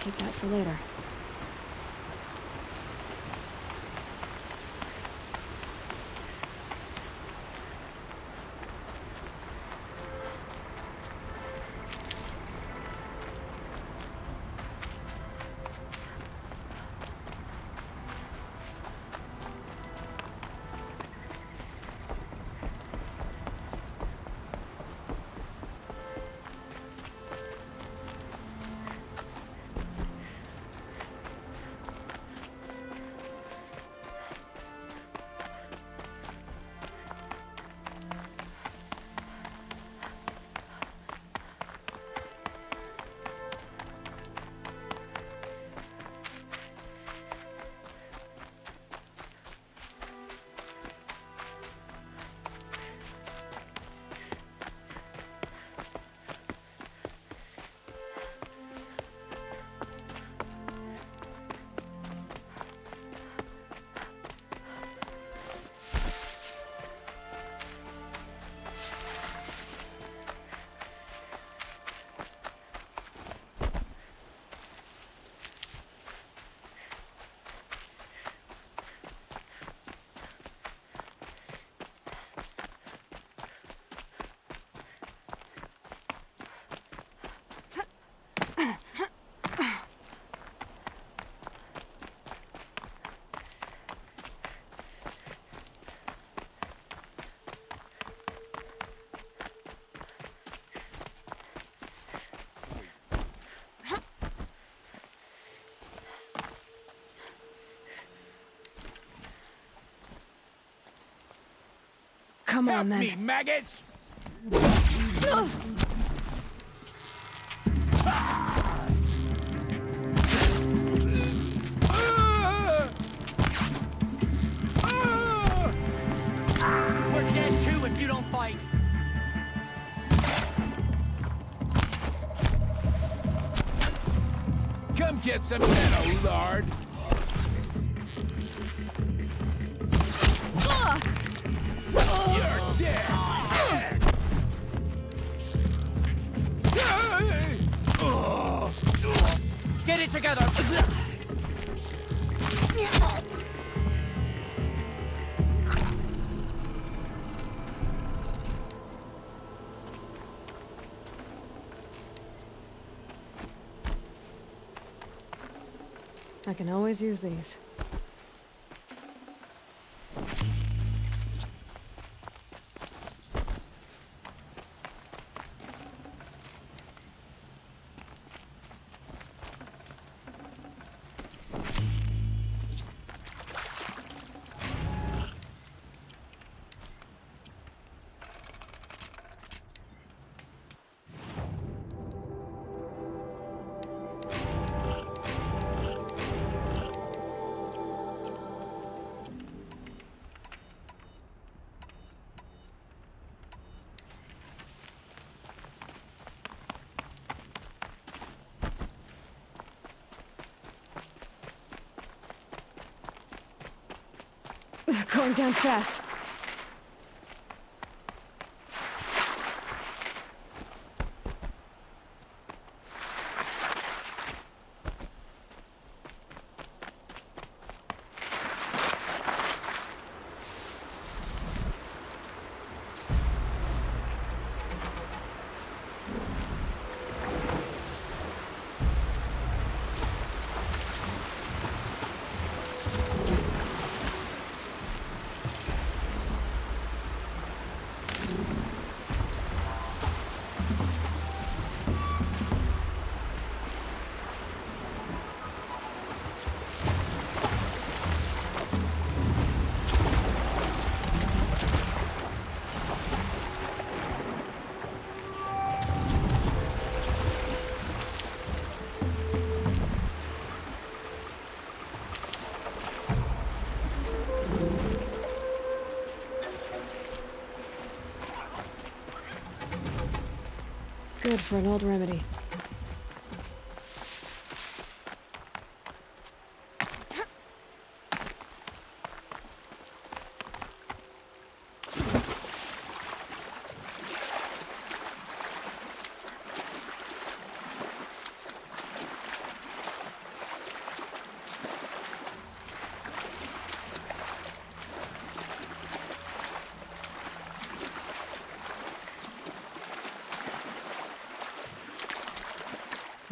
keep that for later. Come on, then. Help me, maggots! We're dead too if you don't fight. Come get some meadow, lord. You're dead. Get it together. I can always use these. Going down fast. Good for an old remedy.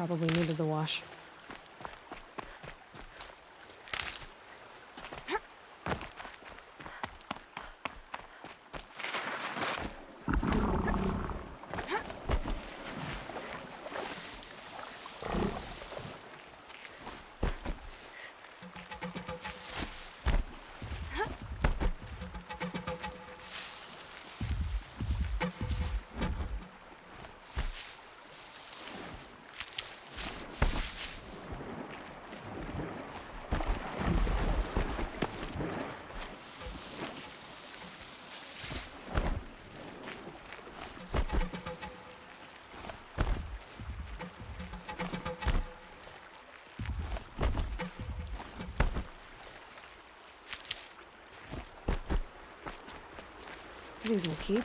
Probably needed the wash. These will keep.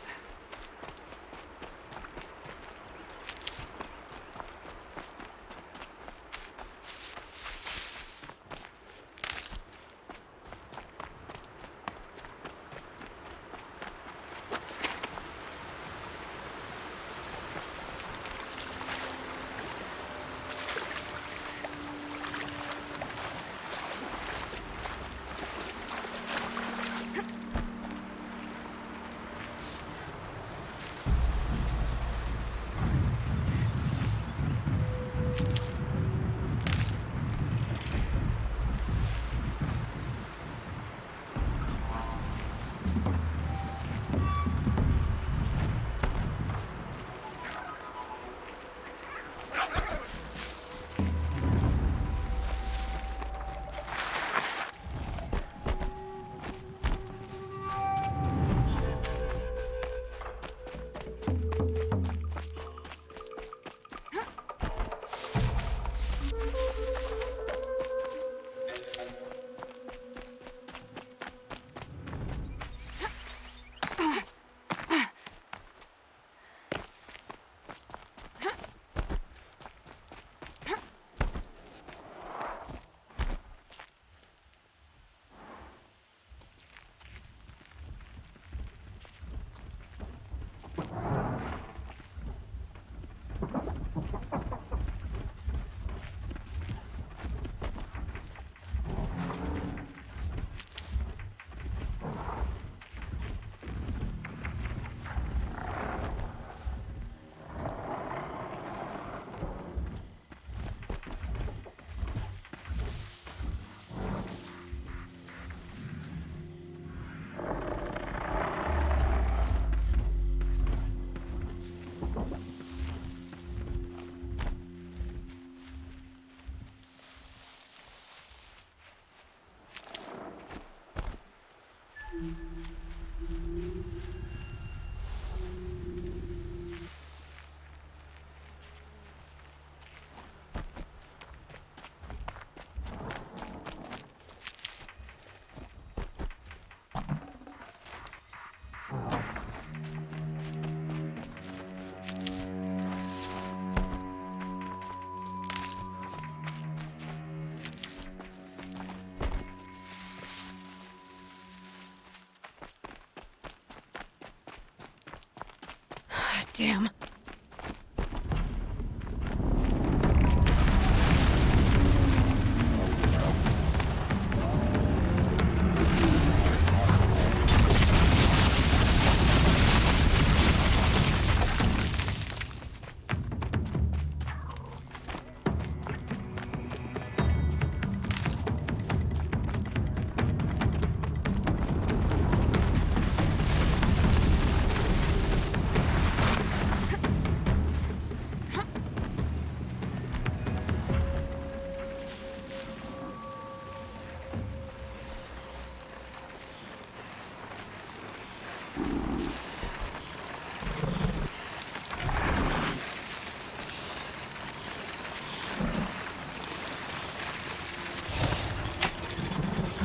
Damn.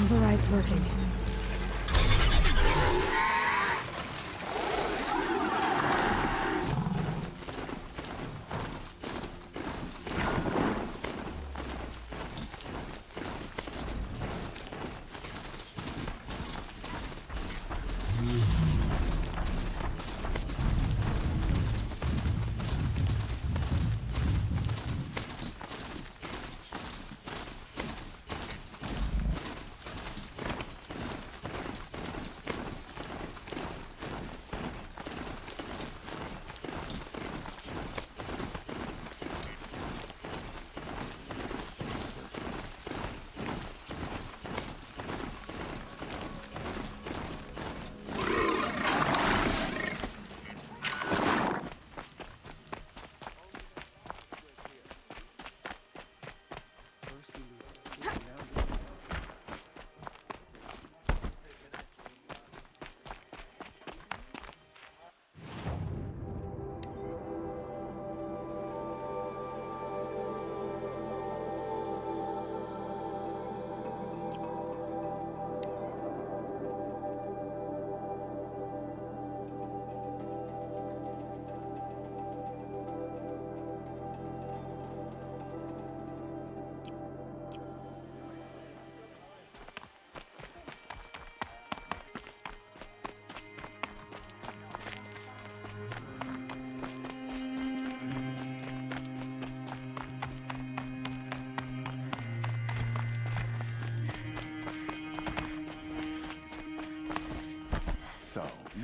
Override's working.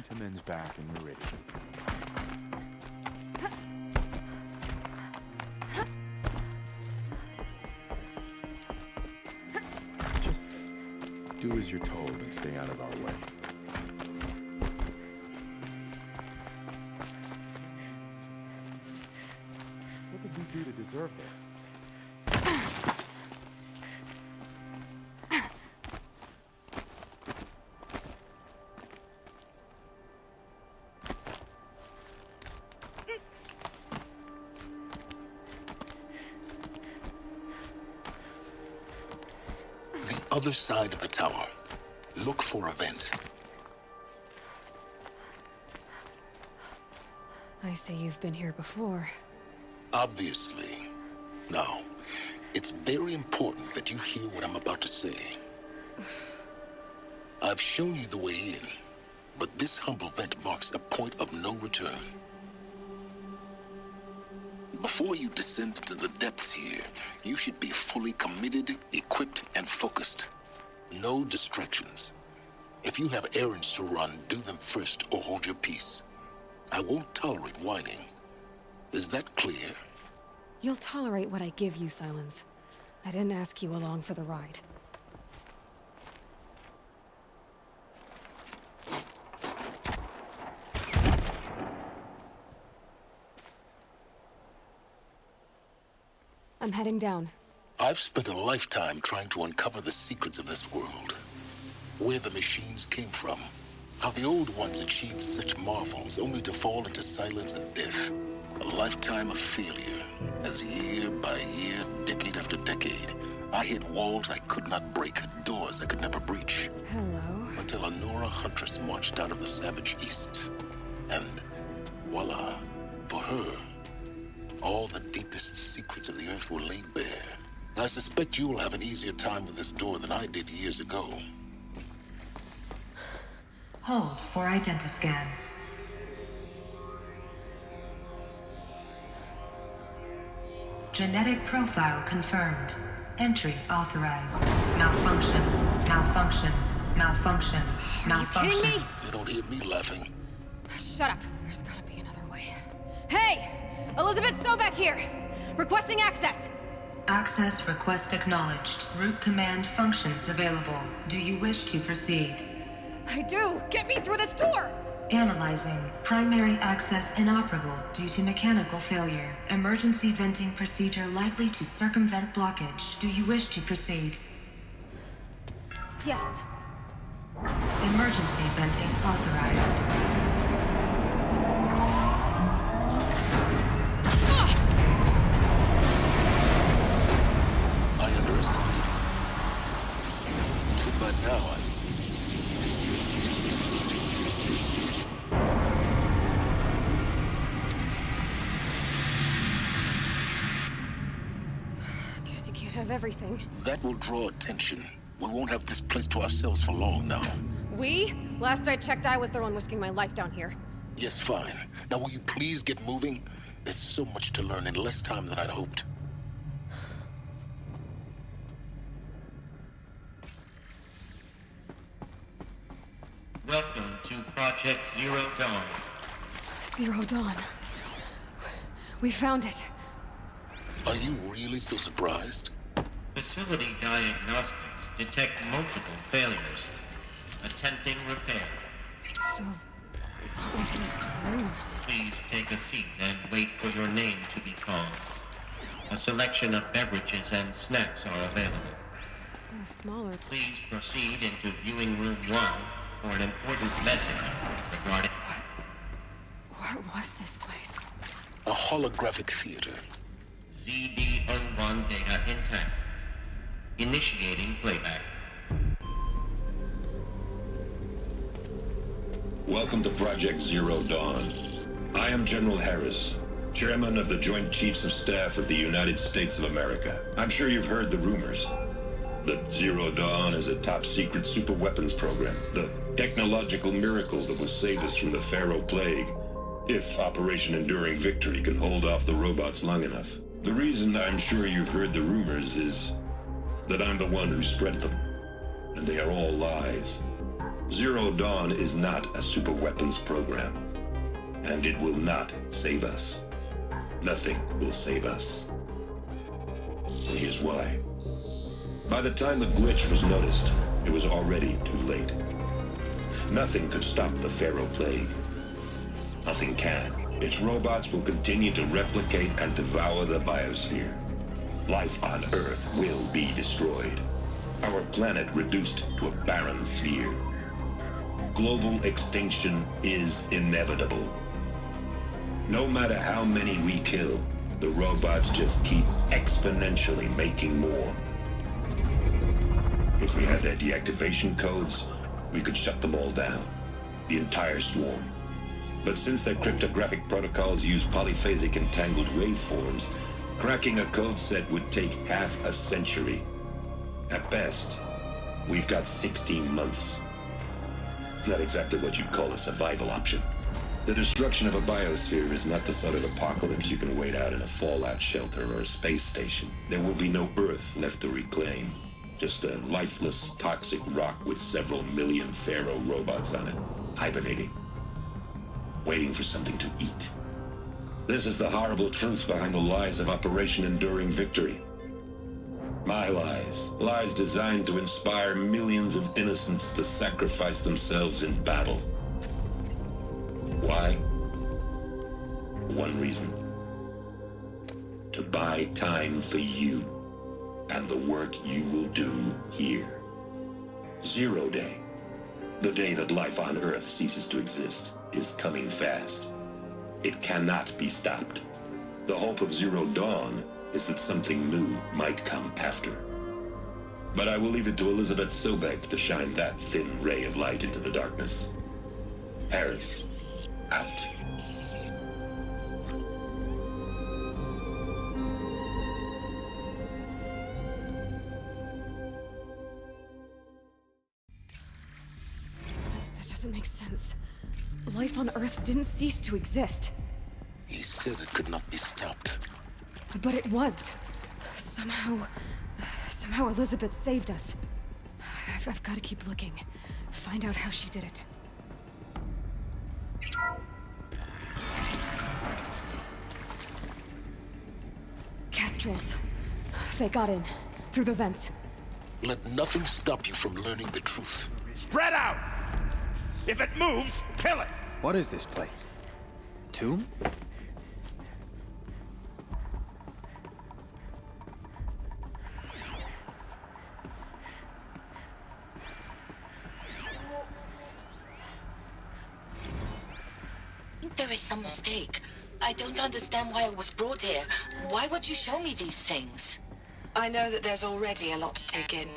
to men's back in Meridian. Just do as you're told and stay out of our way. What did we do to deserve this? Other side of the tower. Look for a vent. I see you've been here before. Obviously. Now, it's very important that you hear what I'm about to say. I've shown you the way in, but this humble vent marks a point of no return. Before you descend into the depths here, you should be fully committed, equipped, and focused. No distractions. If you have errands to run, do them first or hold your peace. I won't tolerate whining. Is that clear? You'll tolerate what I give you, Silence. I didn't ask you along for the ride. I'm heading down. I've spent a lifetime trying to uncover the secrets of this world. Where the machines came from. How the old ones achieved such marvels only to fall into silence and death. A lifetime of failure. As year by year, decade after decade, I hit walls I could not break, doors I could never breach. Hello. Until a Nora huntress marched out of the savage east. And voila, for her, all the deepest secrets of the Earth were laid bare. I suspect you will have an easier time with this door than I did years ago. Hold for identiscan. Genetic profile confirmed. Entry authorized. Malfunction. Malfunction. Malfunction. Malfunction. Are you kidding me? You don't hear me laughing. Shut up. There's gotta be another way. Hey! Elizabeth Sobeck here! Requesting access! Access request acknowledged. Root command functions available. Do you wish to proceed? I do! Get me through this door! Analyzing. Primary access inoperable due to mechanical failure. Emergency venting procedure likely to circumvent blockage. Do you wish to proceed? Yes. Emergency venting authorized. But now Guess you can't have everything. that will draw attention. We won't have this place to ourselves for long now. We? Last I checked, I was the one risking my life down here. Yes, fine. Now will you please get moving? There's so much to learn in less time than I'd hoped. Welcome to Project Zero Dawn. Zero Dawn. We found it. Are you really so surprised? Facility diagnostics detect multiple failures. Attempting repair. So, what was this room? Please take a seat and wait for your name to be called. A selection of beverages and snacks are available. A smaller... Please proceed into viewing room 1 for an important message regarding... What was this place? A holographic theater. ZD-01 data intact. Initiating playback. Welcome to Project Zero Dawn. I am General Harris, Chairman of the Joint Chiefs of Staff of the United States of America. I'm sure you've heard the rumors that Zero Dawn is a top-secret super-weapons program, the technological miracle that will save us from the Pharaoh Plague, if Operation Enduring Victory can hold off the robots long enough. The reason I'm sure you've heard the rumors is that I'm the one who spread them, and they are all lies. Zero Dawn is not a superweapons program, and it will not save us. Nothing will save us. Here's why. By the time the glitch was noticed, it was already too late. Nothing could stop the Pharaoh Plague. Nothing can. Its robots will continue to replicate and devour the biosphere. Life on Earth will be destroyed. Our planet reduced to a barren sphere. Global extinction is inevitable. No matter how many we kill, the robots just keep exponentially making more. If we had their deactivation codes, we could shut them all down, the entire swarm. But since their cryptographic protocols use polyphasic entangled waveforms, cracking a code set would take half a century. At best, we've got 16 months. Not exactly what you'd call a survival option. The destruction of a biosphere is not the sort of apocalypse you can wait out in a fallout shelter or a space station. There will be no Earth left to reclaim. Just a lifeless, toxic rock with several million Pharaoh robots on it, hibernating, waiting for something to eat. This is the horrible truth behind the lies of Operation Enduring Victory. My lies. Lies designed to inspire millions of innocents to sacrifice themselves in battle. Why? One reason. To buy time for you and the work you will do here. Zero Day, the day that life on Earth ceases to exist, is coming fast. It cannot be stopped. The hope of Zero Dawn is that something new might come after. But I will leave it to Elizabeth Sobek to shine that thin ray of light into the darkness. Harris, out. That doesn't make sense. Life on Earth didn't cease to exist. He said it could not be stopped. But it was. Somehow Elizabeth saved us. I've got to keep looking. Find out how she did it. Kestrels. They got in. Through the vents. Let nothing stop you from learning the truth. Spread out! If it moves, kill it! What is this place? A tomb? There is some mistake. I don't understand why I was brought here. Why would you show me these things? I know that there's already a lot to take in.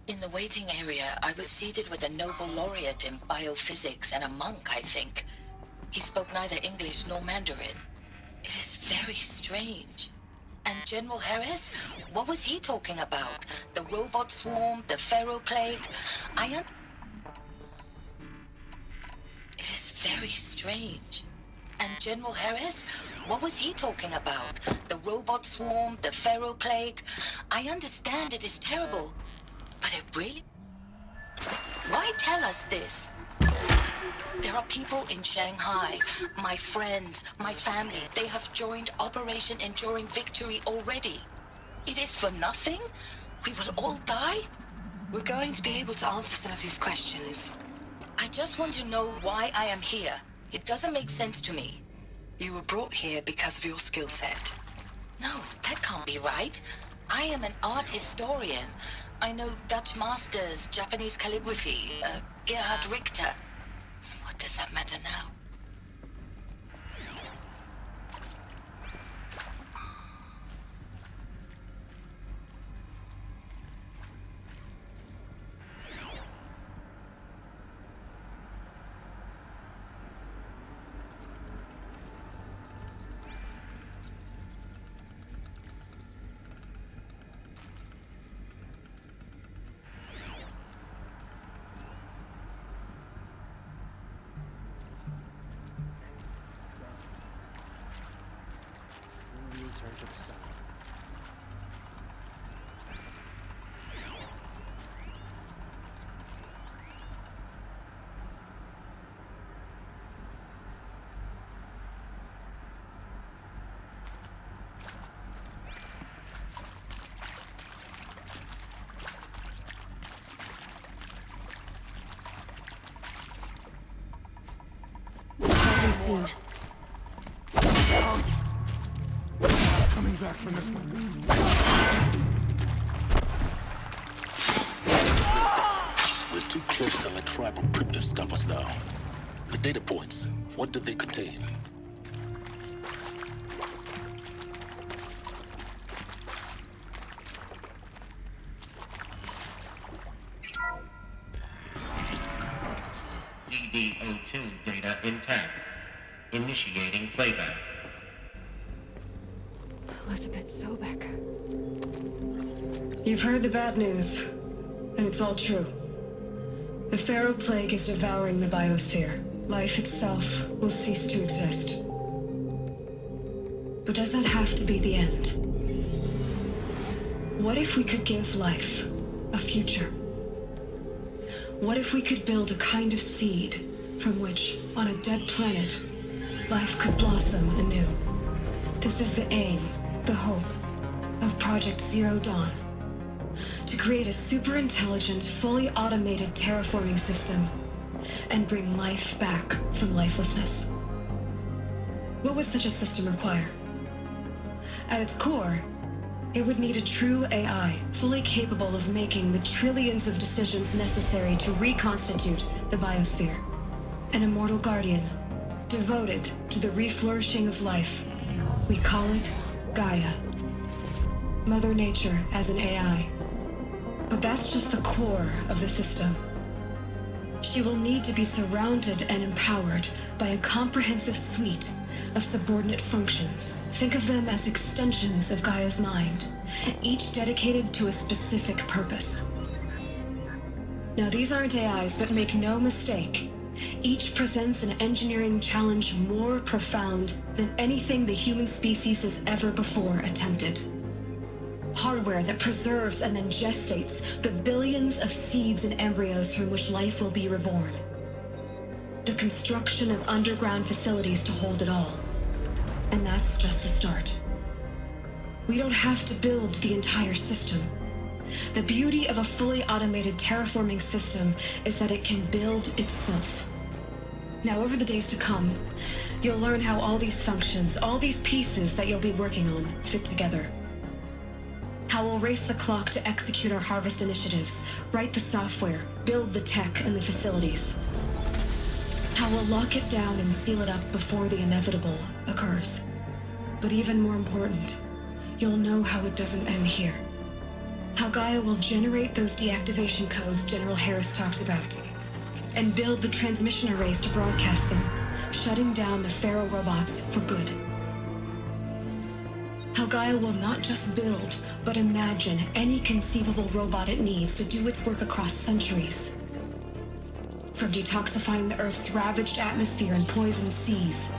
In the waiting area, I was seated with a Nobel laureate in biophysics and a monk, I think. He spoke neither English nor Mandarin. It is very strange. And General Harris? What was he talking about? The robot swarm, the Pharaoh plague? It is very strange. And General Harris? What was he talking about? The robot swarm, the Pharaoh plague? I understand it is terrible, but it really... Why tell us this? There are people in Shanghai, my friends, my family. They have joined Operation Enduring Victory already. It is for nothing? We will all die? We're going to be able to answer some of these questions. I just want to know why I am here. It doesn't make sense to me. You were brought here because of your skill set. No, that can't be right. I am an art historian. I know Dutch masters, Japanese calligraphy, Gerhard Richter. What does that matter now? scene. Coming back from this one. We're too close to let tribal primitives stop us now. The data points, what did they contain? CD02 data intact. Initiating playback. Elizabeth Sobek. You've heard the bad news, and it's all true. The Pharaoh Plague is devouring the biosphere. Life itself will cease to exist. But does that have to be the end? What if we could give life a future? What if we could build a kind of seed from which, on a dead planet, life could blossom anew? This is the aim, the hope, of Project Zero Dawn. To create a super-intelligent, fully automated terraforming system and bring life back from lifelessness. What would such a system require? At its core, it would need a true AI, fully capable of making the trillions of decisions necessary to reconstitute the biosphere. An immortal guardian, devoted to the reflourishing of life. We call it Gaia. Mother Nature as an AI. But that's just the core of the system. She will need to be surrounded and empowered by a comprehensive suite of subordinate functions. Think of them as extensions of Gaia's mind, each dedicated to a specific purpose. Now, these aren't AIs, but make no mistake, each presents an engineering challenge more profound than anything the human species has ever before attempted. Hardware that preserves and then gestates the billions of seeds and embryos from which life will be reborn. The construction of underground facilities to hold it all. And that's just the start. We don't have to build the entire system. The beauty of a fully automated terraforming system is that it can build itself. Now, over the days to come, you'll learn how all these functions, all these pieces that you'll be working on, fit together. How we'll race the clock to execute our harvest initiatives, write the software, build the tech and the facilities. How we'll lock it down and seal it up before the inevitable occurs. But even more important, you'll know how it doesn't end here. How Gaia will generate those deactivation codes General Harris talked about, and build the transmission arrays to broadcast them, shutting down the Pharaoh robots for good. How Gaia will not just build, but imagine any conceivable robot it needs to do its work across centuries. From detoxifying the Earth's ravaged atmosphere and poisoned seas,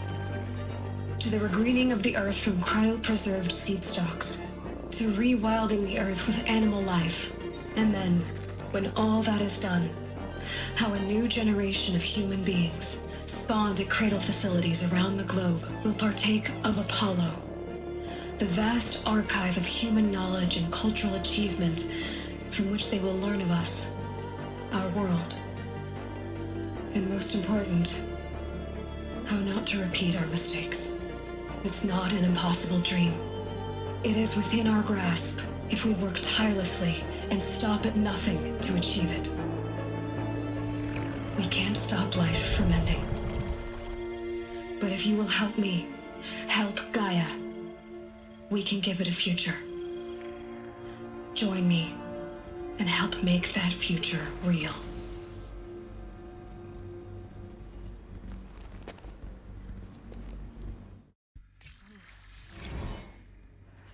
to the regreening of the Earth from cryopreserved seed stalks, to rewilding the Earth with animal life. And then, when all that is done, how a new generation of human beings, spawned at cradle facilities around the globe, will partake of Apollo, the vast archive of human knowledge and cultural achievement from which they will learn of us, our world. And most important, how not to repeat our mistakes. It's not an impossible dream. It is within our grasp if we work tirelessly and stop at nothing to achieve it. We can't stop life from ending. But if you will help me, help Gaia, we can give it a future. Join me and help make that future real.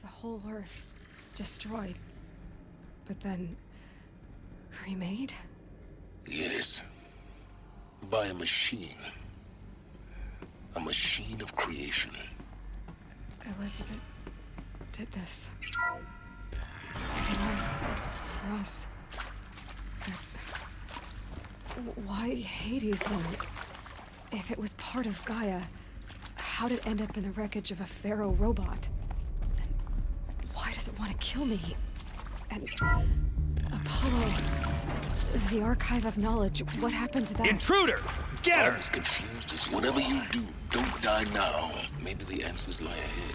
The whole Earth destroyed, but then remade? Yes. By a machine. A machine of creation. Elizabeth did this. For us. Why Hades then? If it was part of Gaia, how'd it end up in the wreckage of a Pharaoh robot? And why does it want to kill me? And Apollo... The Archive of Knowledge, what happened to that? Intruder! Get her! I'm as confused as whatever you do, don't die now. Maybe the answers lie ahead.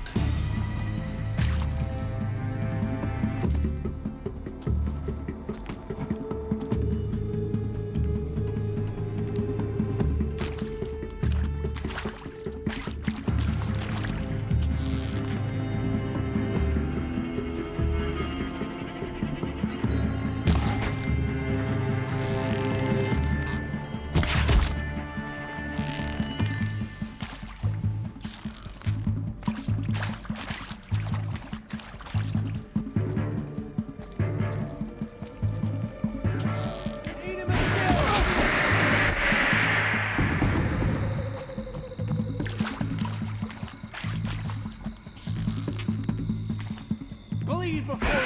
Bleed before you...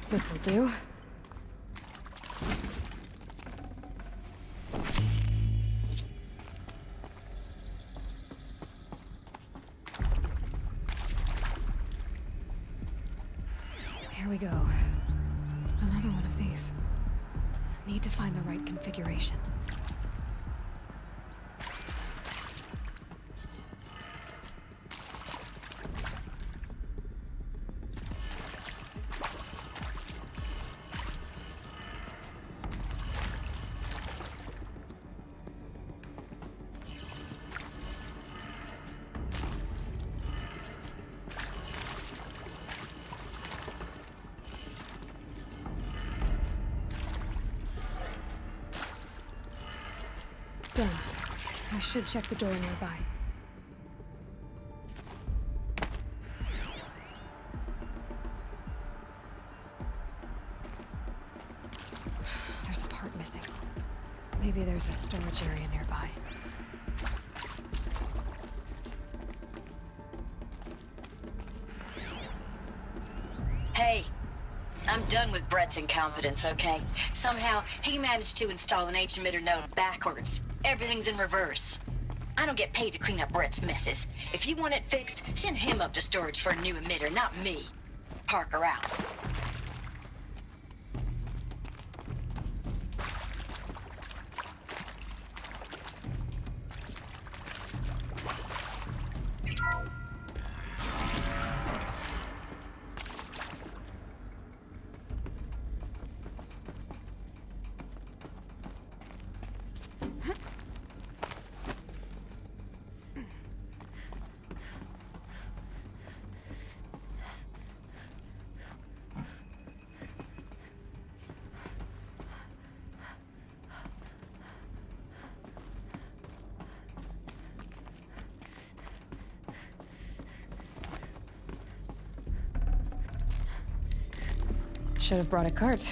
This'll do. Here we go. Another one of these. Need to find the right configuration. Done. I should check the door nearby. There's a part missing. Maybe there's a storage area nearby. Hey, I'm done with Brett's incompetence, okay? Somehow, he managed to install an H-emitter node backwards. Everything's in reverse. I don't get paid to clean up Brett's messes. If you want it fixed, send him up to storage for a new emitter, not me. Parker out. Should have brought a cart.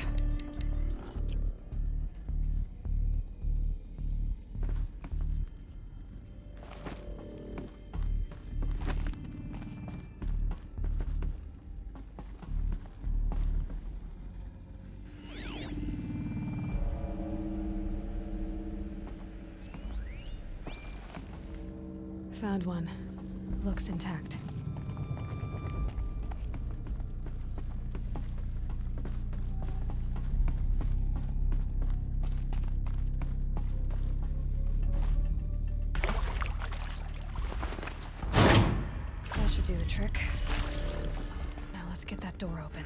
Found one. Looks intact. That should do the trick. Now let's get that door open.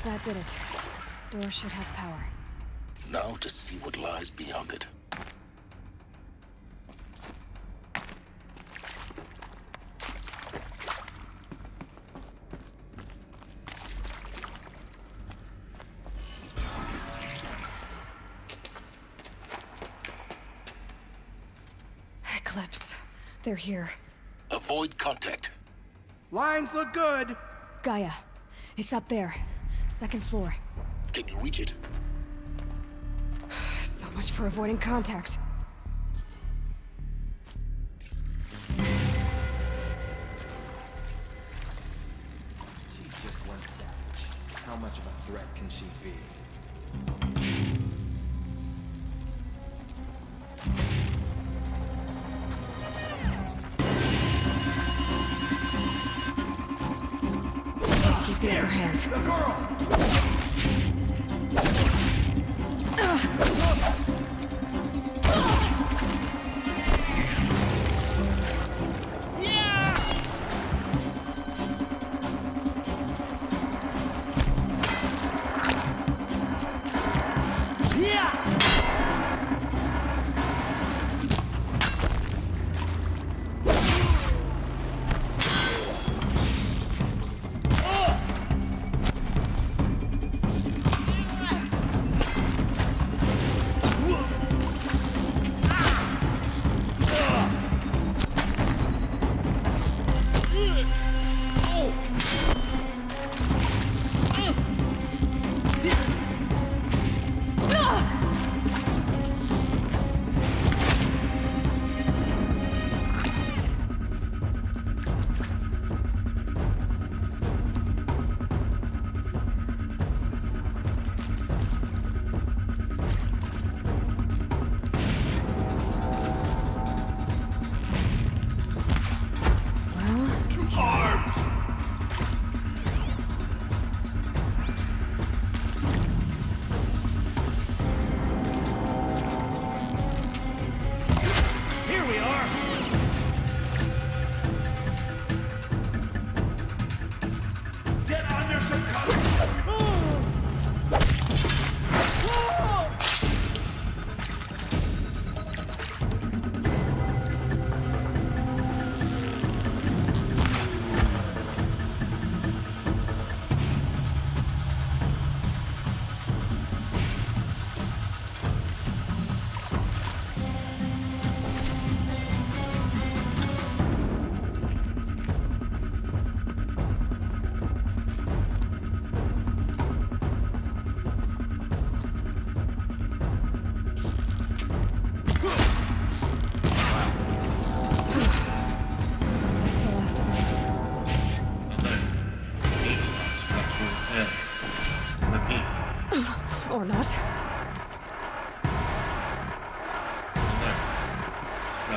That did it. Door should have power. Now to see what lies beyond it. Eclipse. They're here. Avoid contact. Lines look good. Gaia. It's up there. Second floor. Can you reach it? So much for avoiding contact. She's just one savage. How much of a threat can she be? Keep the upper hand. The girl!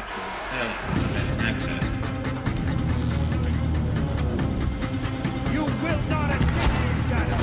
structural failure prevents access. You will not escape, Shadow!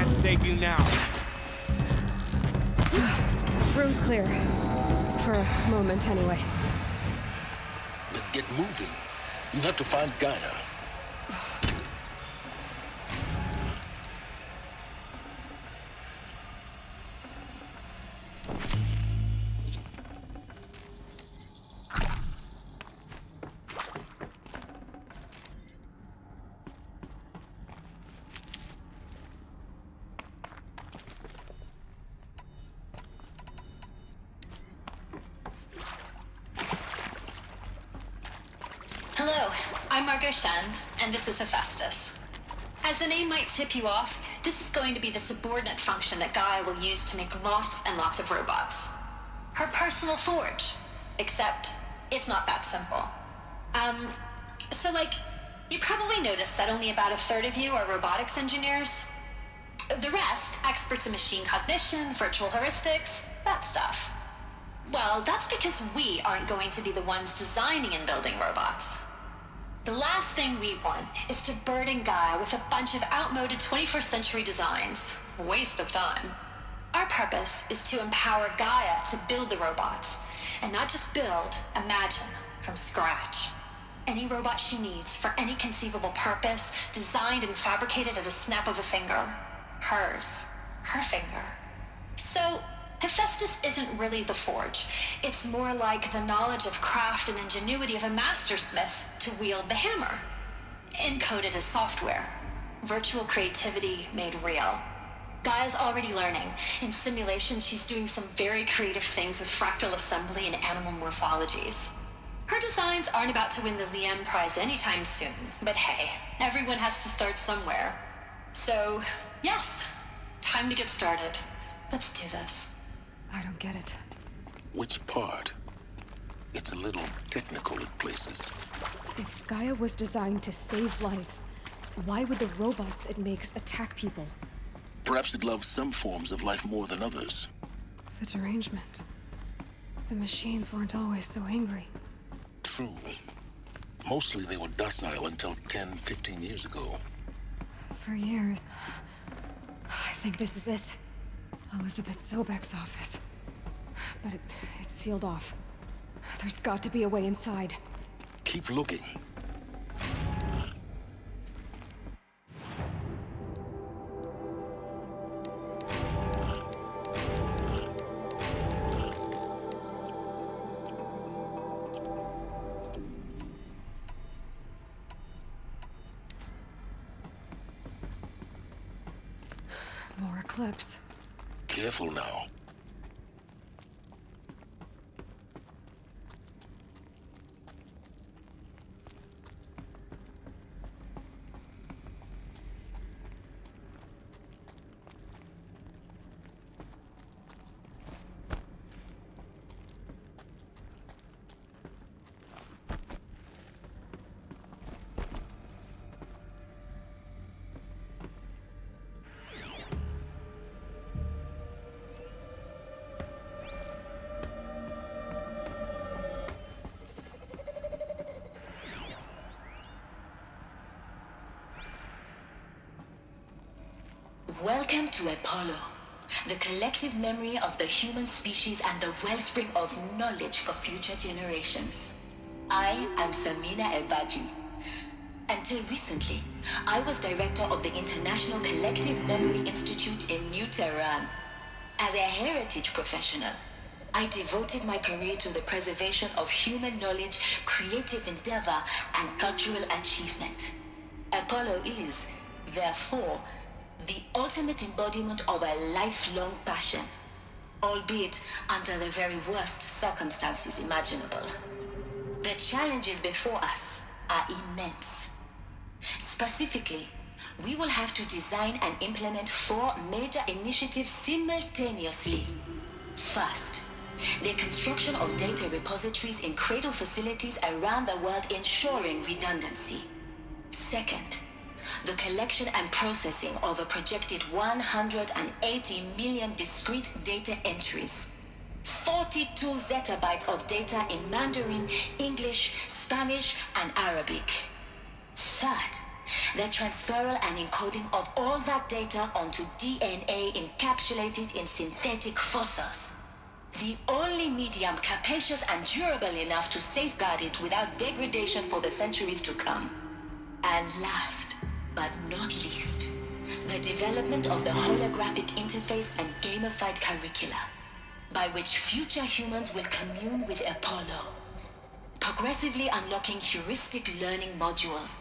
Save you now. Room's clear. For a moment, anyway. Then get moving. You have to find Gaia. Hello, I'm Margot Shen, and this is Hephaestus. As the name might tip you off, this is going to be the subordinate function that Gaia will use to make lots and lots of robots. Her personal forge. Except, it's not that simple. You probably noticed that only about a third of you are robotics engineers. The rest, experts in machine cognition, virtual heuristics, that stuff. Well, that's because we aren't going to be the ones designing and building robots. The last thing we want is to burden Gaia with a bunch of outmoded 21st century designs. Waste of time. Our purpose is to empower Gaia to build the robots, and not just build, imagine, from scratch. Any robot she needs for any conceivable purpose, designed and fabricated at a snap of a finger. Hers. Her finger. So, Hephaestus isn't really the forge. It's more like the knowledge of craft and ingenuity of a mastersmith to wield the hammer. Encoded as software. Virtual creativity made real. Gaia's already learning. In simulations, she's doing some very creative things with fractal assembly and animal morphologies. Her designs aren't about to win the Liam Prize anytime soon, but hey, everyone has to start somewhere. So, yes, time to get started. Let's do this. I don't get it. Which part? It's a little technical in places. If Gaia was designed to save life, why would the robots it makes attack people? Perhaps it loves some forms of life more than others. The derangement. The machines weren't always so angry. True. Mostly they were docile until 10, 15 years ago. For years. I think this is it. Elizabeth Sobek's office. But it's sealed off. There's got to be a way inside. Keep looking. More eclipse. Careful now. Welcome to Apollo. the collective memory of the human species and the wellspring of knowledge for future generations. I am Samina Ebaji. Until recently, I was director of the International Collective Memory Institute in New Tehran. As a heritage professional, I devoted my career to the preservation of human knowledge, creative endeavor, and cultural achievement. Apollo is, therefore, the ultimate embodiment of a lifelong passion, albeit under the very worst circumstances imaginable. The challenges before us are immense. Specifically, we will have to design and implement 4 major initiatives simultaneously. First, the construction of data repositories in cradle facilities around the world, ensuring redundancy. Second, the collection and processing of a projected 180 million discrete data entries. 42 zettabytes of data in Mandarin, English, Spanish, and Arabic. Third, the transferal and encoding of all that data onto DNA encapsulated in synthetic fossils. The only medium capacious and durable enough to safeguard it without degradation for the centuries to come. And last, but not least, the development of the holographic interface and gamified curricula, by which future humans will commune with Apollo, progressively unlocking heuristic learning modules,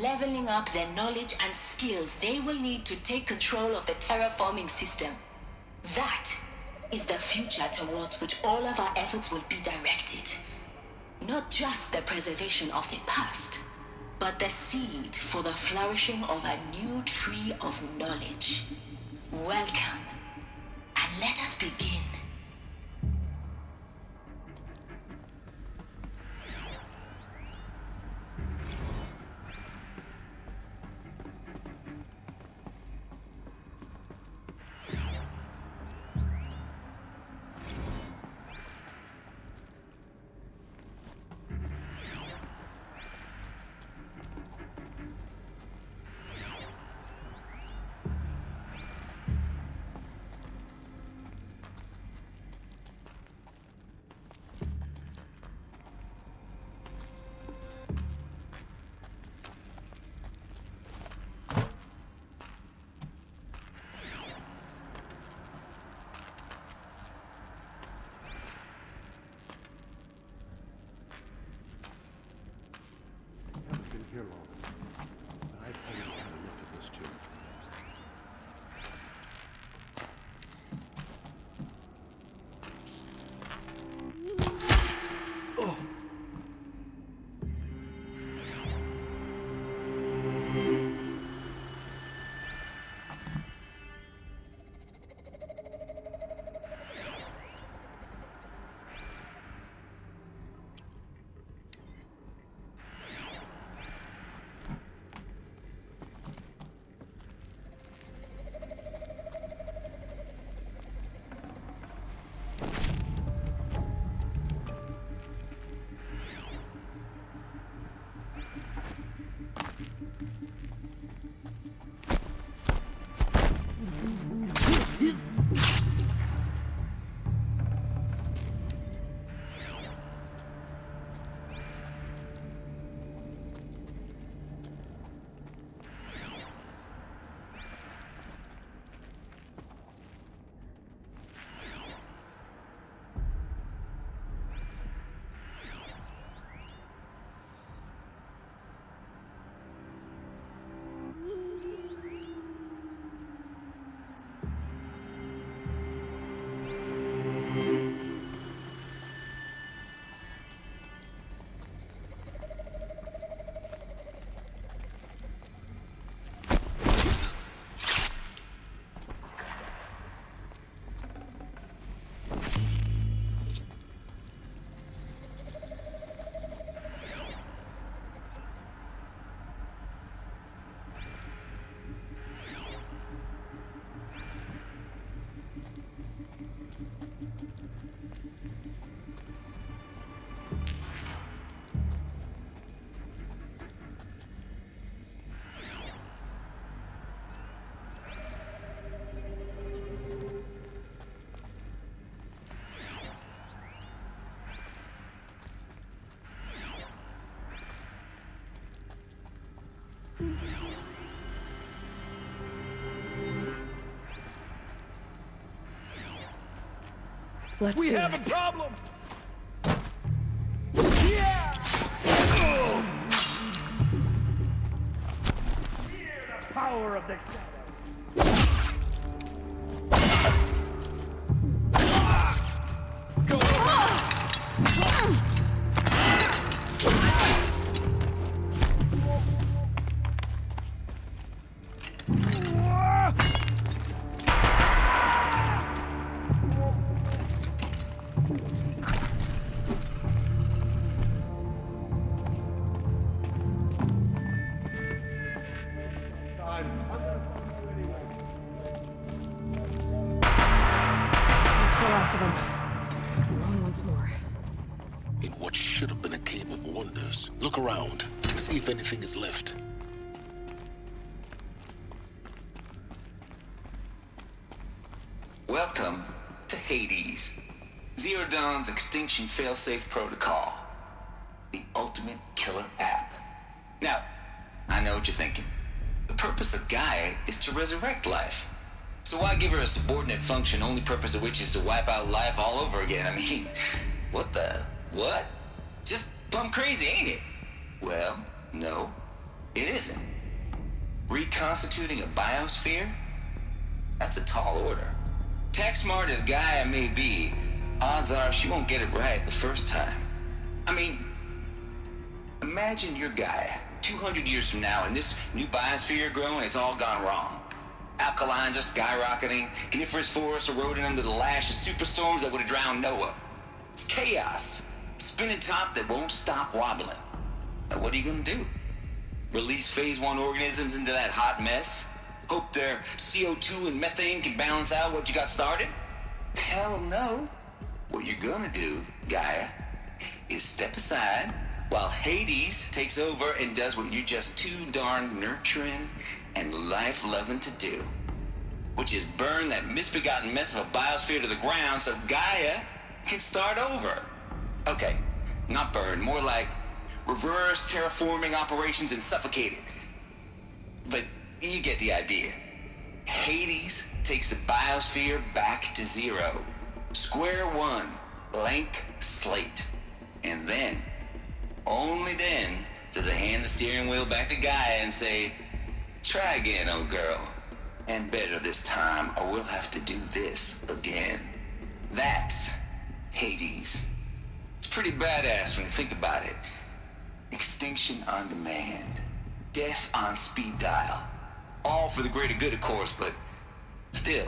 leveling up their knowledge and skills they will need to take control of the terraforming system. That is the future towards which all of our efforts will be directed. Not just the preservation of the past, but the seed for the flourishing of a new tree of knowledge. Welcome, and let us begin. Here long, but I've always had enough of this too. Let's We do have this. a problem! Power of the shadow. Last of them. We're on once more. In what should have been a cave of wonders. Look around. See if anything is left. Welcome to Hades. Zero Dawn's extinction failsafe protocol. The ultimate killer app. Now, I know what you're thinking. The purpose of Gaia is to resurrect life. So why give her a subordinate function, only purpose of which is to wipe out life all over again? I mean, what? Just plumb crazy, ain't it? Well, no, it isn't. Reconstituting a biosphere? That's a tall order. Tax smart as Gaia may be, odds are she won't get it right the first time. I mean, imagine you're Gaia, 200 years from now, and this new biosphere you're growing, it's all gone wrong. Alkalines are skyrocketing, coniferous forests eroding under the lash of superstorms that would have drowned Noah. It's chaos. Spinning top that won't stop wobbling. Now what are you gonna do? Release phase 1 organisms into that hot mess? Hope their CO2 and methane can balance out what you got started? Hell no. What you're gonna do, Gaia, is step aside while Hades takes over and does what you're just too darn nurturing and life-loving to do, which is burn that misbegotten mess of a biosphere to the ground so Gaia can start over. Okay, not burn, more like reverse terraforming operations and suffocate it. But you get the idea. Hades takes the biosphere back to zero. Square one, blank slate. And then, only then, does it hand the steering wheel back to Gaia and say, try again, old girl. And better this time, or we'll have to do this again. That's Hades. It's pretty badass when you think about it. Extinction on demand. Death on speed dial. All for the greater good, of course, but still,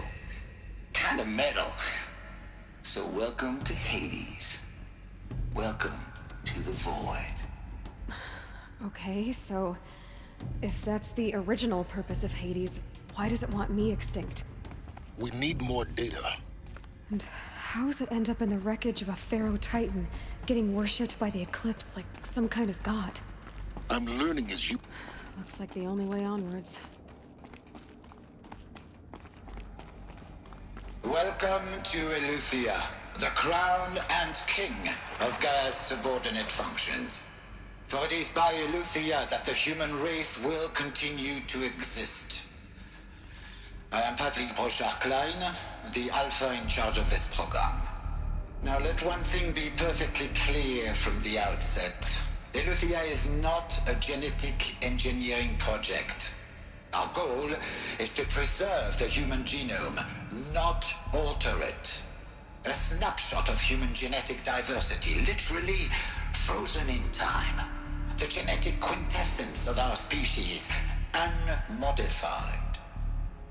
kind of metal. So welcome to Hades. Welcome to the void. Okay, so if that's the original purpose of Hades, why does it want me extinct? We need more data. And how does it end up in the wreckage of a Pharaoh Titan, getting worshipped by the Eclipse like some kind of god? I'm learning as you... Looks like the only way onwards. Welcome to Eleuthia, the crown and king of Gaia's subordinate functions. For it is by Eleuthia that the human race will continue to exist. I am Patrick Brochard-Klein, the alpha in charge of this program. Now let one thing be perfectly clear from the outset. Eleuthia is not a genetic engineering project. Our goal is to preserve the human genome, not alter it. A snapshot of human genetic diversity, literally frozen in time. The genetic quintessence of our species, unmodified.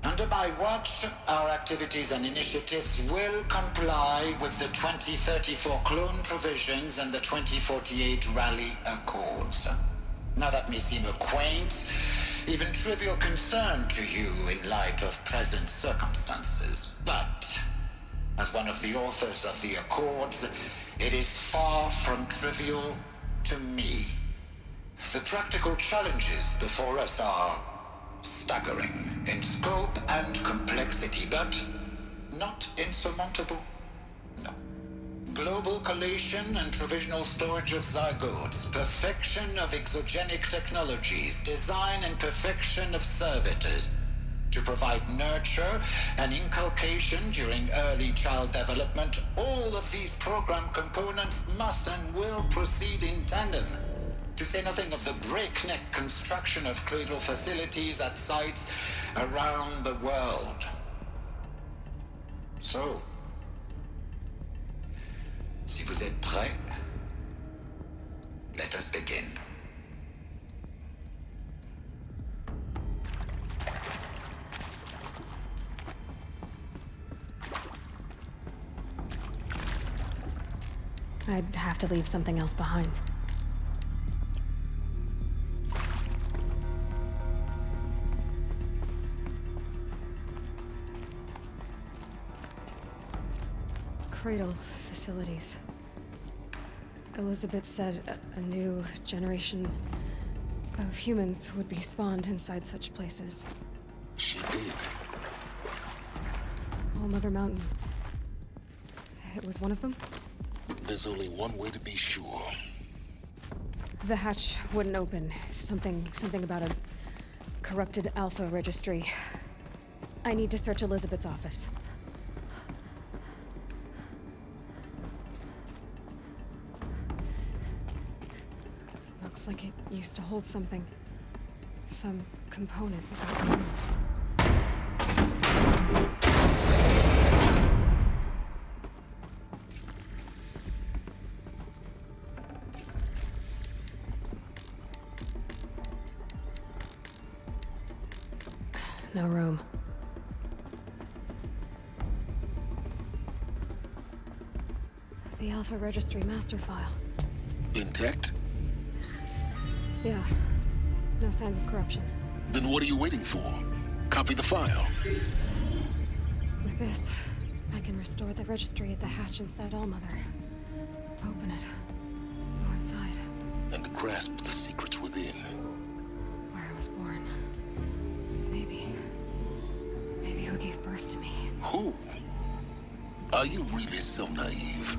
Under my watch, our activities and initiatives will comply with the 2034 clone provisions and the 2048 Rally Accords. Now that may seem a quaint, even trivial concern to you in light of present circumstances, but as one of the authors of the Accords, it is far from trivial to me. The practical challenges before us are staggering in scope and complexity, but not insurmountable. No. Global collation and provisional storage of zygotes, perfection of exogenic technologies, design and perfection of servitors, to provide nurture and inculcation during early child development, all of these program components must and will proceed in tandem. To say nothing of the breakneck construction of cradle facilities at sites around the world. So, si vous êtes prêts, let us begin. I'd have to leave something else behind. Cradle facilities. Elizabeth said a new generation of humans would be spawned inside such places. She did. All Mother Mountain. It was one of them? There's only one way to be sure. The hatch wouldn't open. Something about a corrupted Alpha registry. I need to search Elizabeth's office. Looks like it used to hold something. Some component. No room. The Alpha Registry master file. Intact? Yeah. No signs of corruption. Then what are you waiting for? Copy the file. With this, I can restore the registry at the hatch inside Allmother. Open it. Go inside. And grasp the secrets within. Where I was born. Maybe who gave birth to me. Who? Are you really so naive?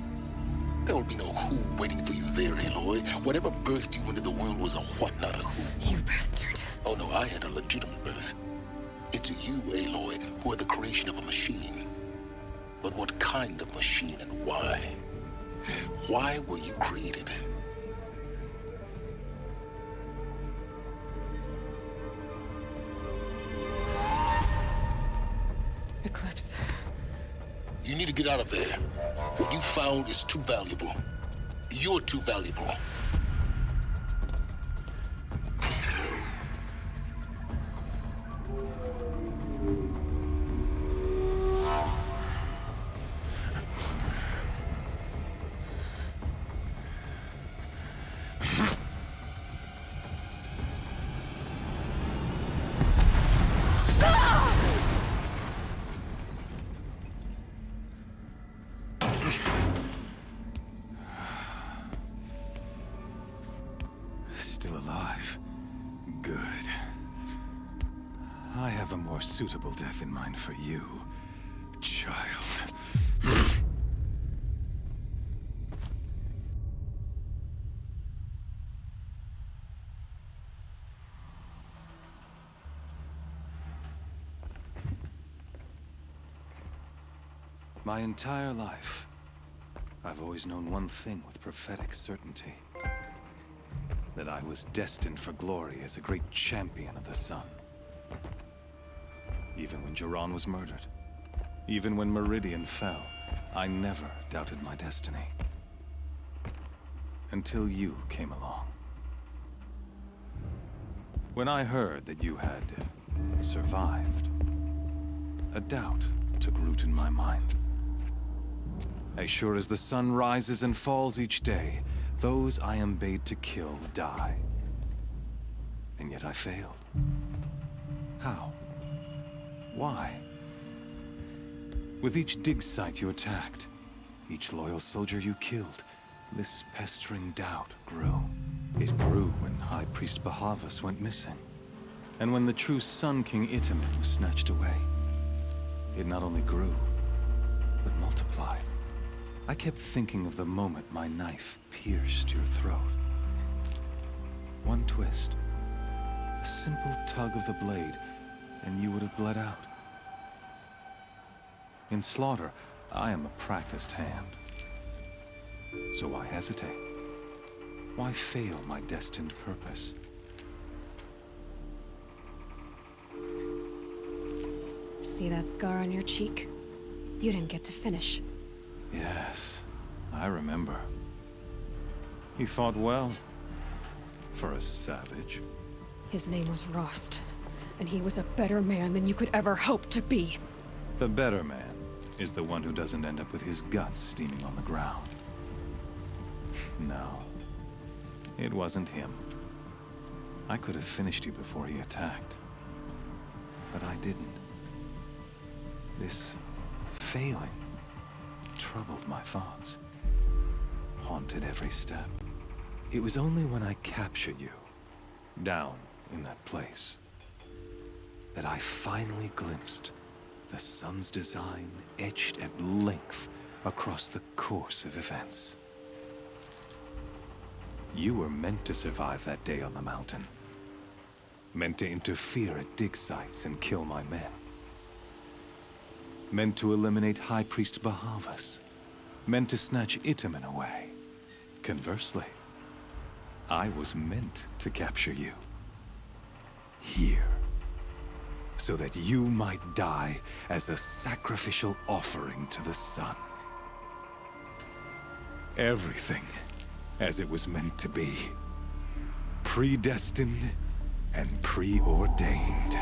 There will be no who waiting for you there, Aloy. Whatever birthed you into the world was a what, not a who. You bastard. Oh no, I had a legitimate birth. It's you, Aloy, who are the creation of a machine. But what kind of machine and why? Why were you created? Eclipse. You need to get out of there. What you found is too valuable. You're too valuable. Still alive. Good. I have a more suitable death in mind for you, child. My entire life, I've always known one thing with prophetic certainty. That I was destined for glory as a great champion of the sun. Even when Jiran was murdered, even when Meridian fell, I never doubted my destiny. Until you came along. When I heard that you had survived, a doubt took root in my mind. As sure as the sun rises and falls each day, those I am bade to kill die. And yet I failed. How? Why? With each dig site you attacked, each loyal soldier you killed, this pestering doubt grew. It grew when High Priest Bahavas went missing. And when the true Sun King Itamen was snatched away. It not only grew, but multiplied. I kept thinking of the moment my knife pierced your throat. One twist, a simple tug of the blade, and you would have bled out. In slaughter, I am a practiced hand. So why hesitate? Why fail my destined purpose? See that scar on your cheek? You didn't get to finish. Yes, I remember. He fought well. For a savage. His name was Rost, and he was a better man than you could ever hope to be. The better man is the one who doesn't end up with his guts steaming on the ground. No, it wasn't him. I could have finished you before he attacked. But I didn't. This failing troubled my thoughts, haunted every step. It was only when I captured you, down in that place, that I finally glimpsed the sun's design etched at length across the course of events. You were meant to survive that day on the mountain. Meant to interfere at dig sites and kill my men. Meant to eliminate High Priest Bahavas. Meant to snatch Itamen away. Conversely, I was meant to capture you. Here. So that you might die as a sacrificial offering to the sun. Everything as it was meant to be. Predestined and preordained.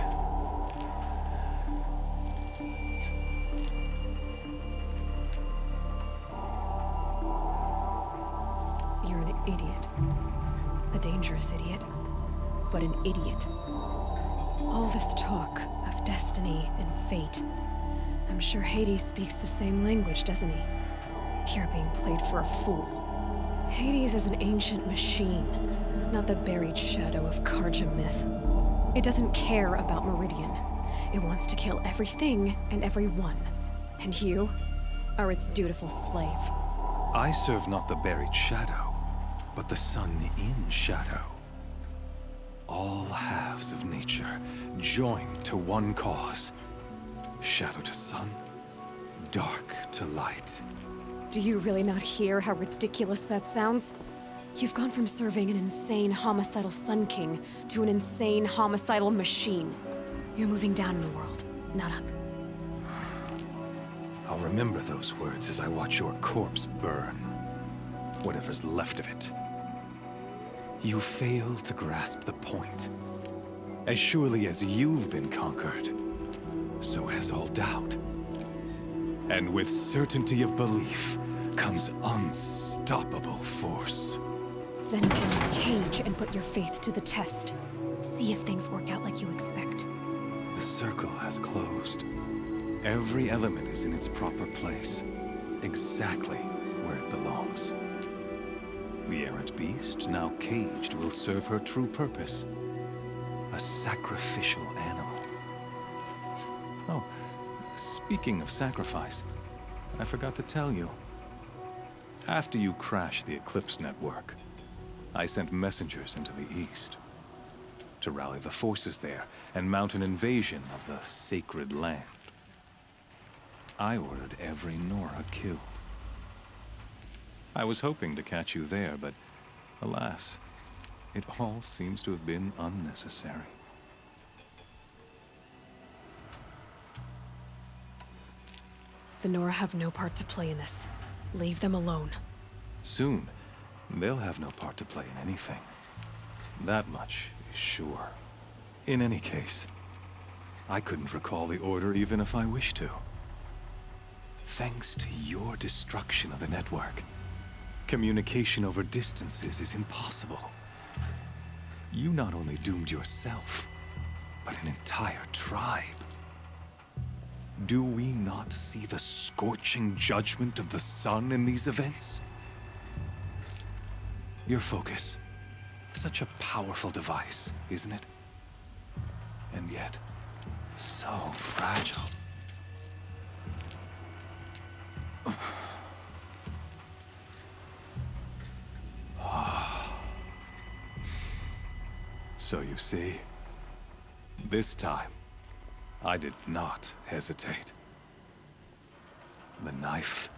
You're an idiot. A dangerous idiot, but an idiot. All this talk of destiny and fate. I'm sure Hades speaks the same language, doesn't he? You're being played for a fool. Hades is an ancient machine, not the buried shadow of Karja myth. It doesn't care about Meridian. It wants to kill everything and everyone. And you are its dutiful slave. I serve not the buried shadow, but the sun in shadow. All halves of nature joined to one cause. Shadow to sun, dark to light. Do you really not hear how ridiculous that sounds? You've gone from serving an insane homicidal Sun King to an insane homicidal machine. You're moving down in the world, not up. I'll remember those words as I watch your corpse burn. Whatever's left of it. You fail to grasp the point. As surely as you've been conquered, so has all doubt. And with certainty of belief comes unstoppable force. Then close the cage and put your faith to the test. See if things work out like you expect. The circle has closed. Every element is in its proper place, exactly where it belongs. The errant beast, now caged, will serve her true purpose. A sacrificial animal. Oh, speaking of sacrifice, I forgot to tell you. After you crashed the Eclipse network, I sent messengers into the east to rally the forces there and mount an invasion of the sacred land. I ordered every Nora killed. I was hoping to catch you there, but alas, it all seems to have been unnecessary. The Nora have no part to play in this. Leave them alone. Soon, they'll have no part to play in anything. That much is sure. In any case, I couldn't recall the order even if I wished to. Thanks to your destruction of the network, communication over distances is impossible. You not only doomed yourself, but an entire tribe. Do we not see the scorching judgment of the sun in these events? Your focus, such a powerful device, isn't it? And yet, so fragile. So you see, this time, I did not hesitate. The knife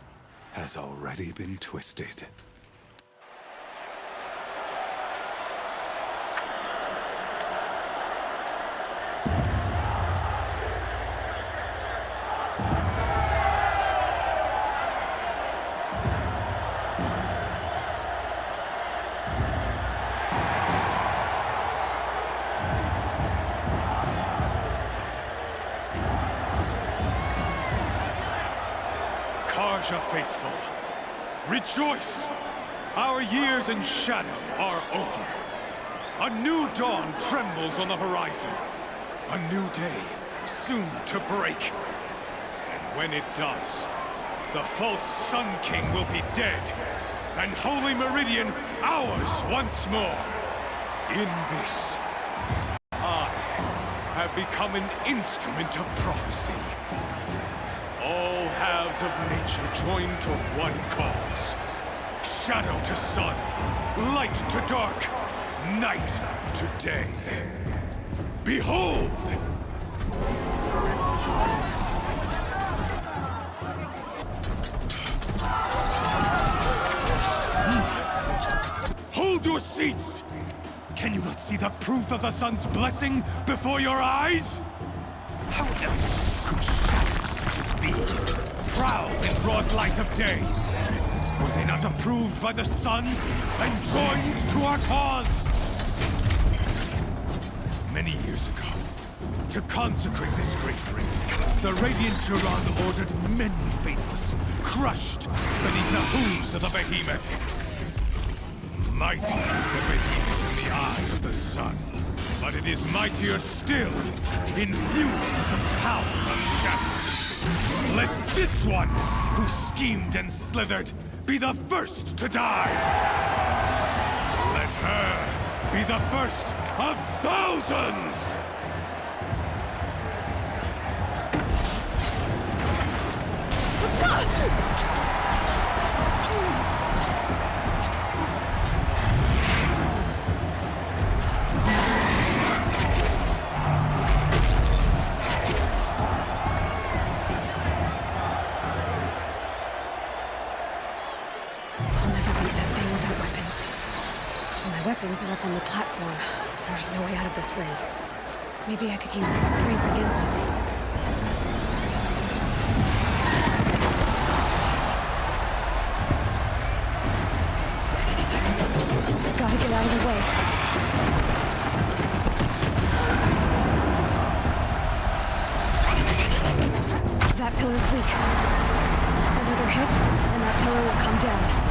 has already been twisted. Karja faithful, rejoice! Our years in shadow are over. A new dawn trembles on the horizon. A new day soon to break. And when it does, the false Sun King will be dead, and Holy Meridian ours once more. In this, I have become an instrument of prophecy. All halves of nature join to one cause. Shadow to sun, light to dark, night to day. Behold! Hold your seats! Can you not see the proof of the sun's blessing before your eyes? How else could shadows such as these prowl in broad light of day? Were they not approved by the sun and joined to our cause? Many years ago, to consecrate this great ring, the Radiant Turan ordered many faithless, crushed beneath the hooves of the behemoth. Mighty is the behemoth in the eye of the sun, but it is mightier still, infused with the power of shadow. Let this one, who schemed and slithered, be the first to die! Let her be the first of thousands! Weapons are up on the platform. There's no way out of this ring. Maybe I could use its strength against it. Gotta get out of the way. That pillar's weak. Another hit, and that pillar will come down.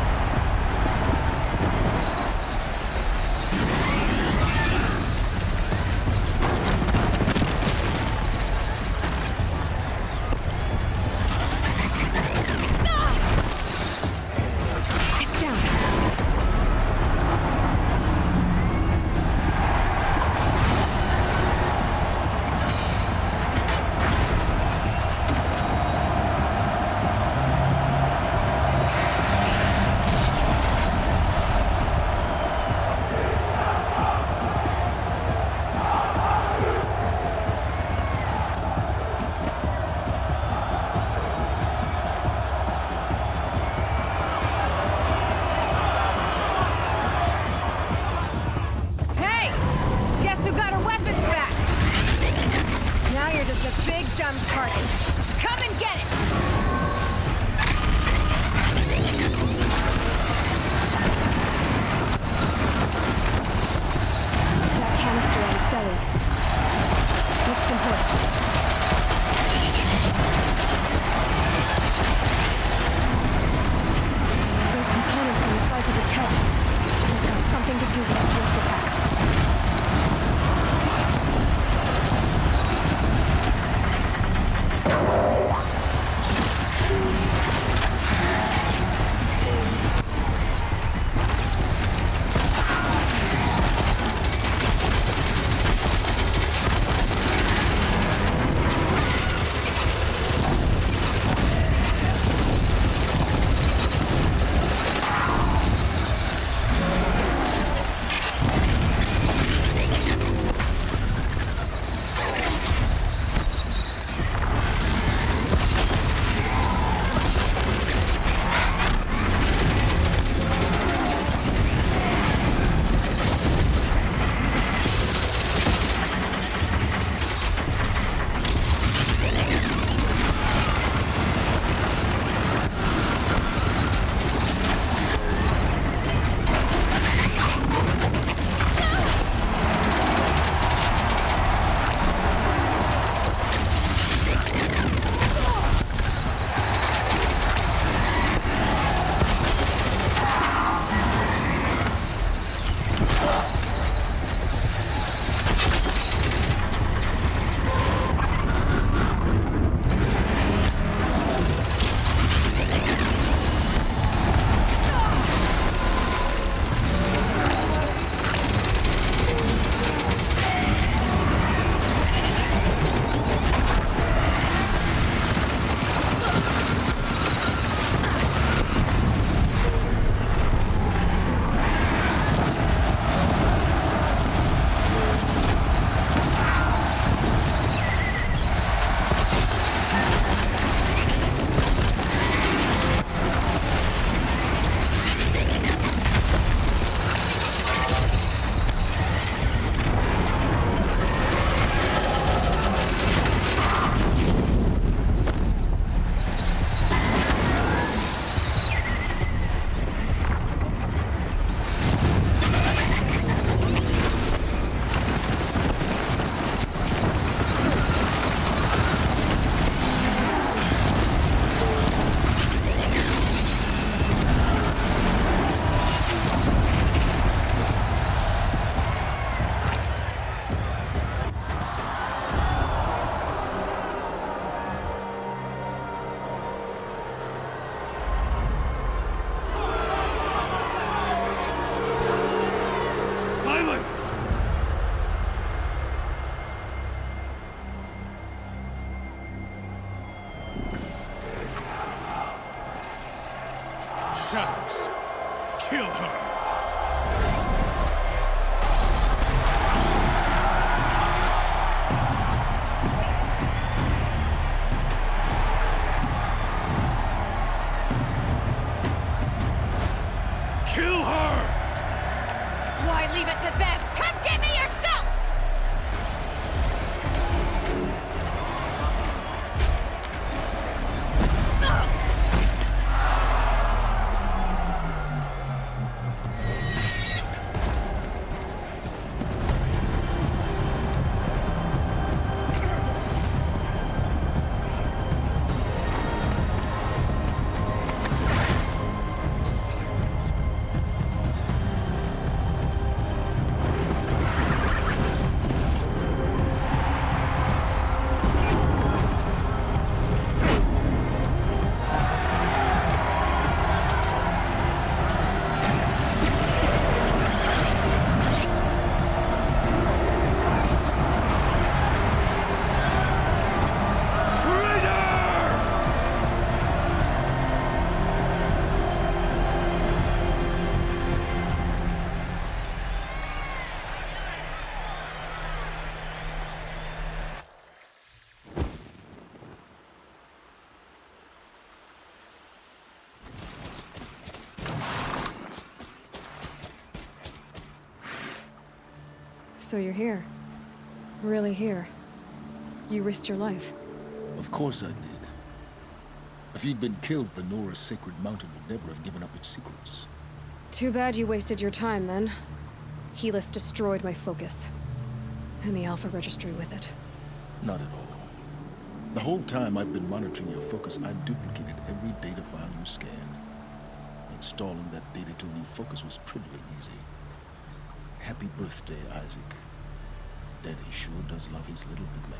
shadows. Kill her. Kill her! Why leave it to them? Come get me yourself! So you're here. Really here. You risked your life. Of course I did. If you'd been killed, the Nora's sacred mountain would never have given up its secrets. Too bad you wasted your time, then. Helis destroyed my focus. And the Alpha Registry with it. Not at all. The whole time I've been monitoring your focus, I duplicated every data file you scanned. Installing that data to a new focus was trivially easy. Happy birthday, Isaac. Daddy sure does love his little big man.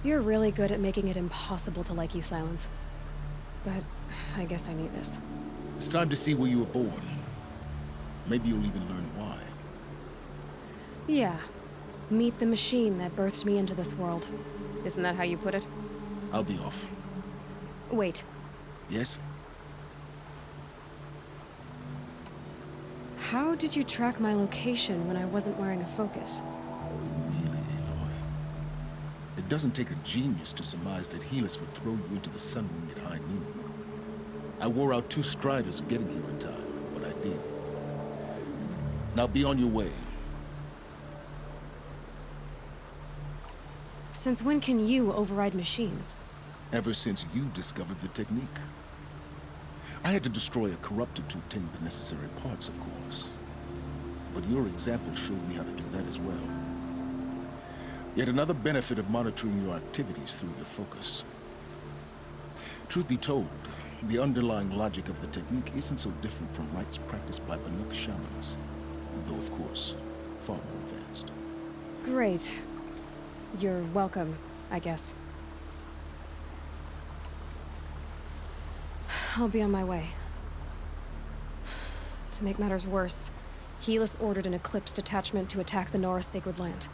You're really good at making it impossible to like you, Silence. But I guess I need this. It's time to see where you were born. Maybe you'll even learn why. Yeah. Meet the machine that birthed me into this world. Isn't that how you put it? I'll be off. Wait. Yes? How did you track my location when I wasn't wearing a focus? Really, Aloy? It doesn't take a genius to surmise that Helis would throw you into the sun ring at high noon. I wore out 2 striders getting here in time, but I did. Now be on your way. Since when can you override machines? Ever since you discovered the technique. I had to destroy a corruptor to obtain the necessary parts, of course. But your example showed me how to do that as well. Yet another benefit of monitoring your activities through your focus. Truth be told, the underlying logic of the technique isn't so different from rites practiced by Banuk shamans, though of course, far more advanced. Great. You're welcome, I guess. I'll be on my way. To make matters worse, Helis ordered an Eclipse detachment to attack the Nora Sacred Land.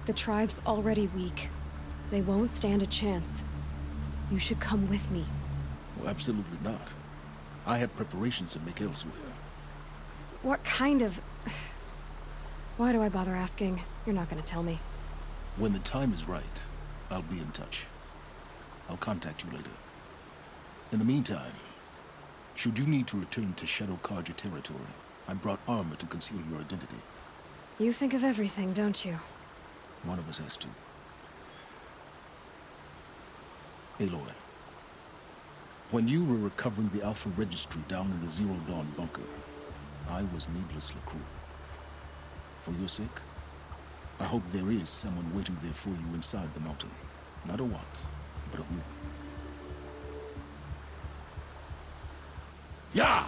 The tribe's already weak. They won't stand a chance. You should come with me. Well, absolutely not. I have preparations to make elsewhere. What kind of... Why do I bother asking? You're not gonna tell me. When the time is right, I'll be in touch. I'll contact you later. In the meantime, should you need to return to Shadow Karja territory, I brought armor to conceal your identity. You think of everything, don't you? One of us has to. Aloy, when you were recovering the Alpha Registry down in the Zero Dawn bunker, I was needlessly cruel. For your sake, I hope there is someone waiting there for you inside the mountain. Not a what, but a who. Yeah!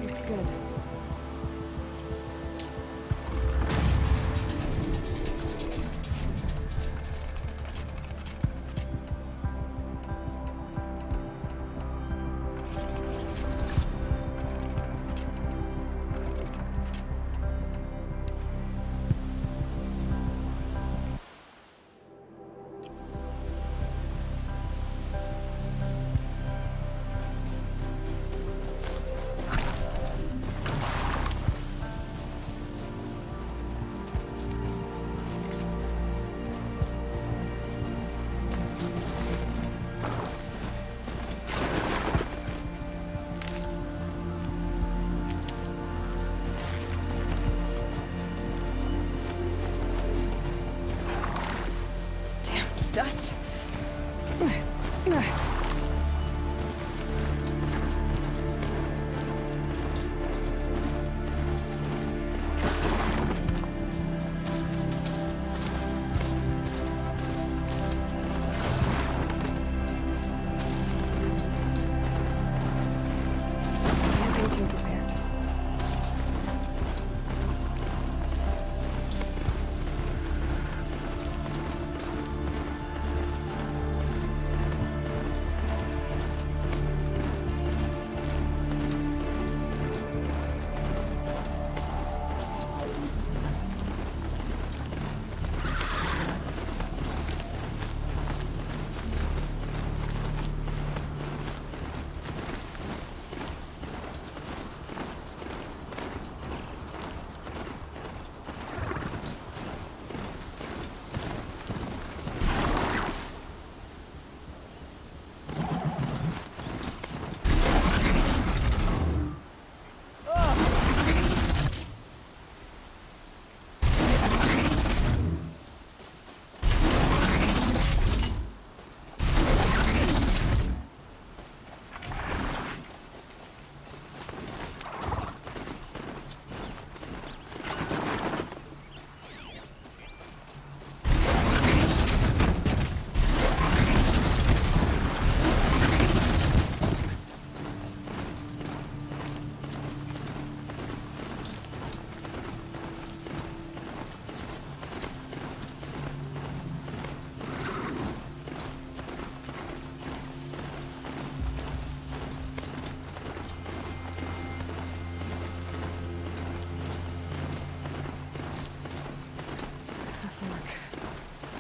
Looks good. Dust. Can't be too prepared.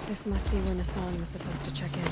This must be where Nassan was supposed to check in.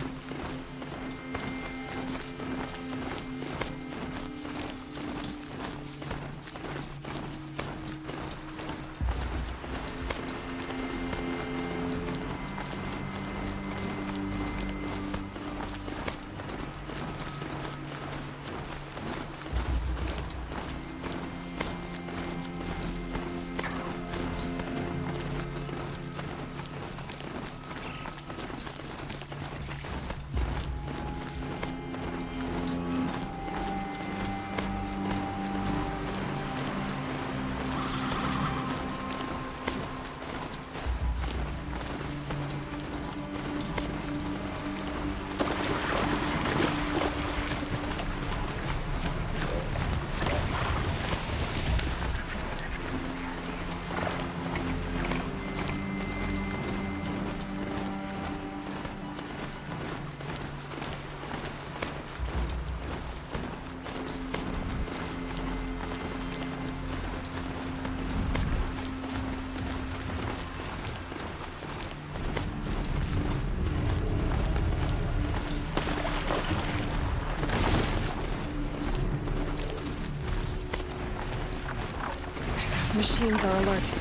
Machines are alert.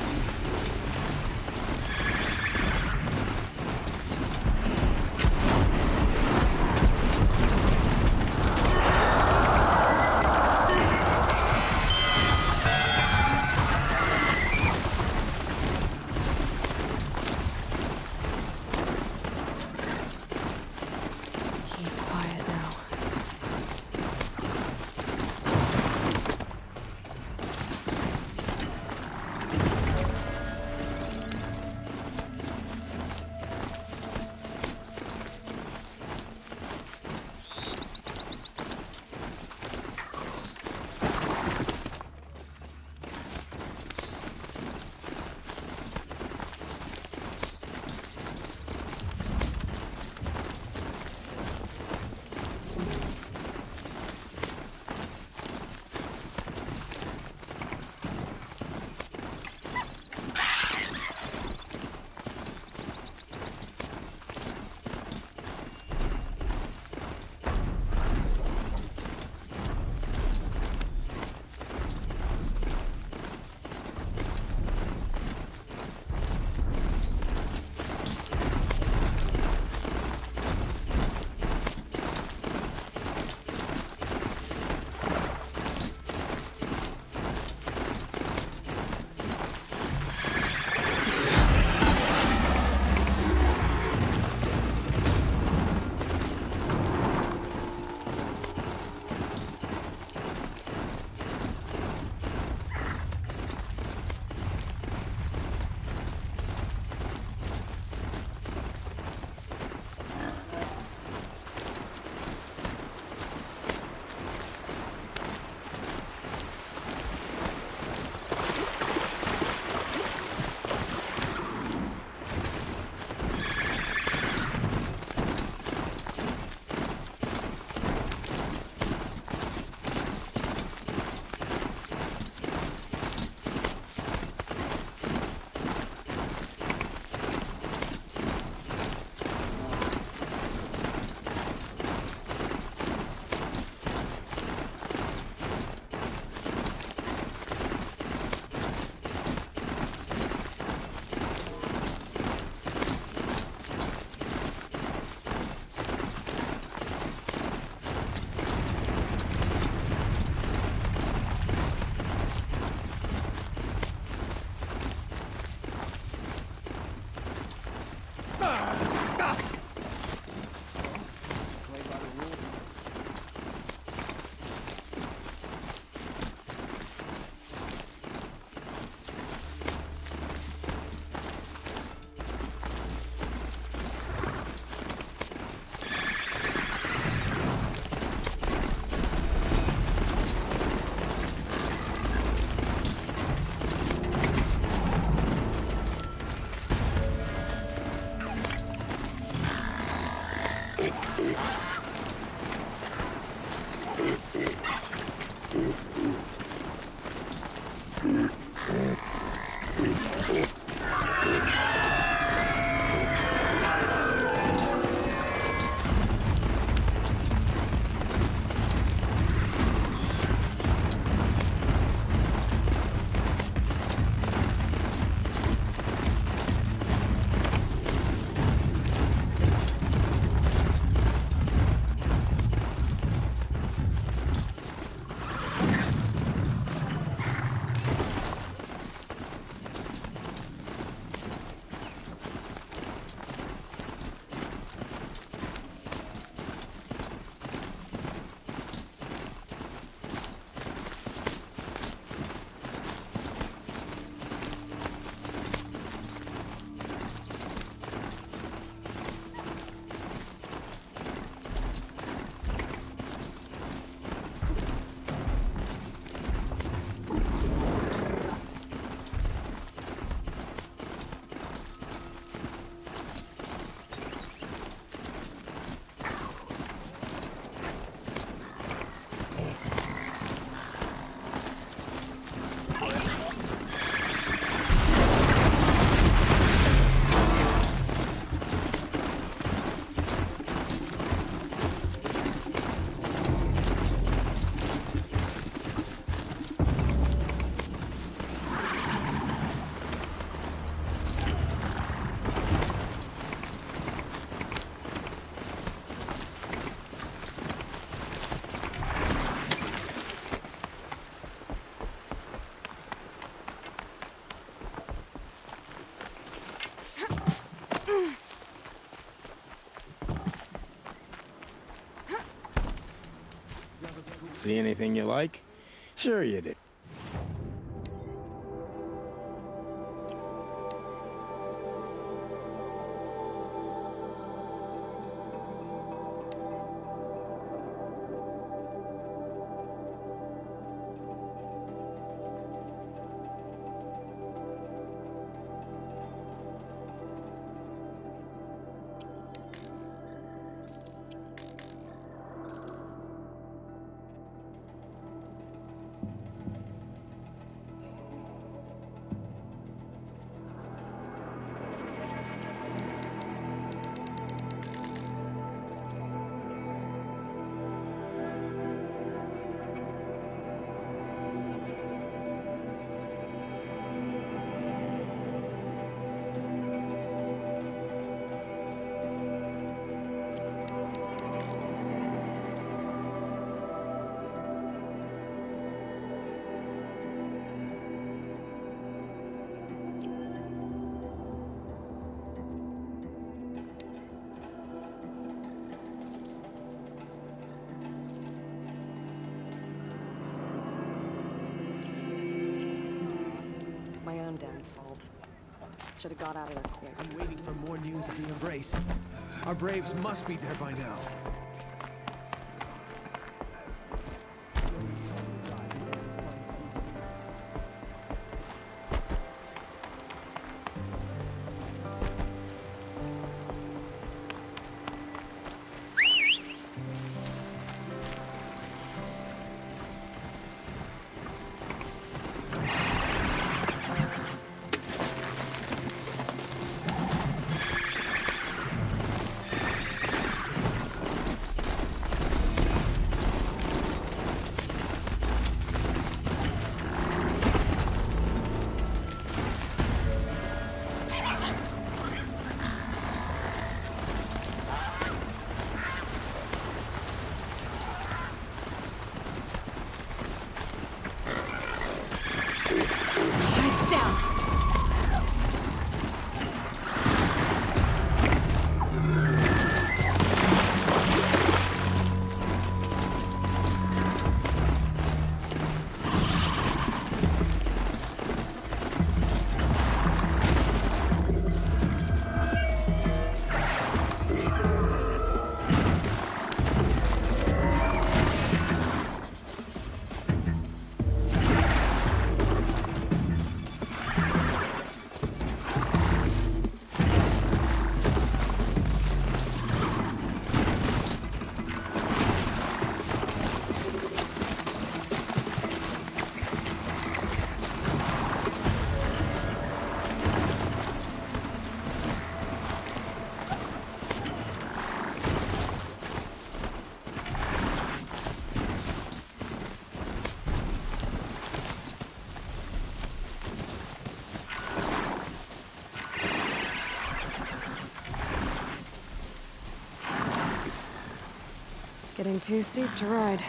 See anything you like? Sure you did. My own damn fault. Should have got out of there quick. I'm waiting for more news of the Embrace. Our Braves must be there by now. Getting too steep to ride.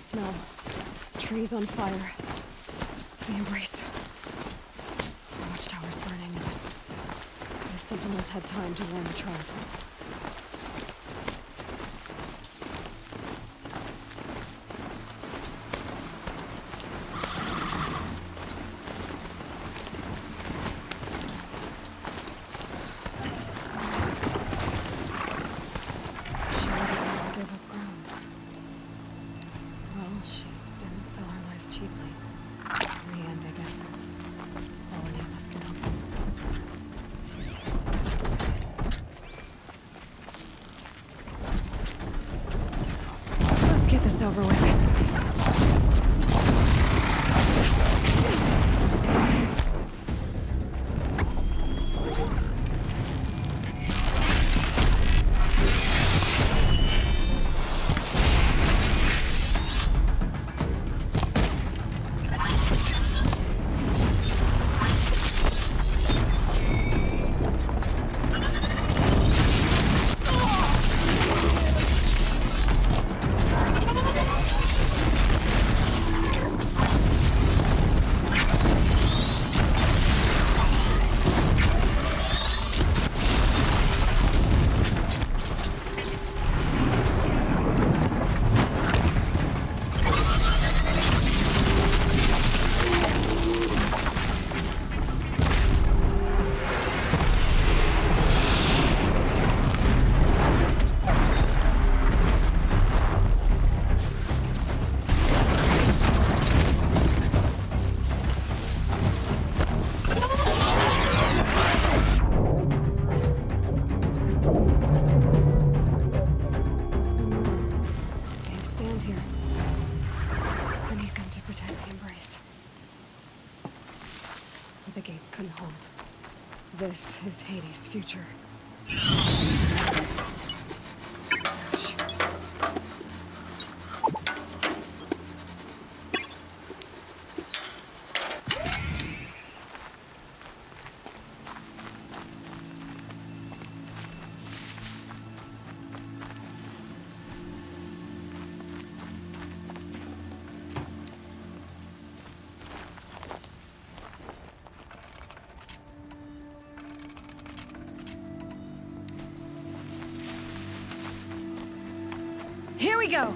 Smell. Trees on fire. The Embrace. The watchtower's burning, but the sentinels had time to warn the tribe. cheaply. In the end, I guess that's all any of us can hope for. Let's get this over with. This is Hades' future. Here we go!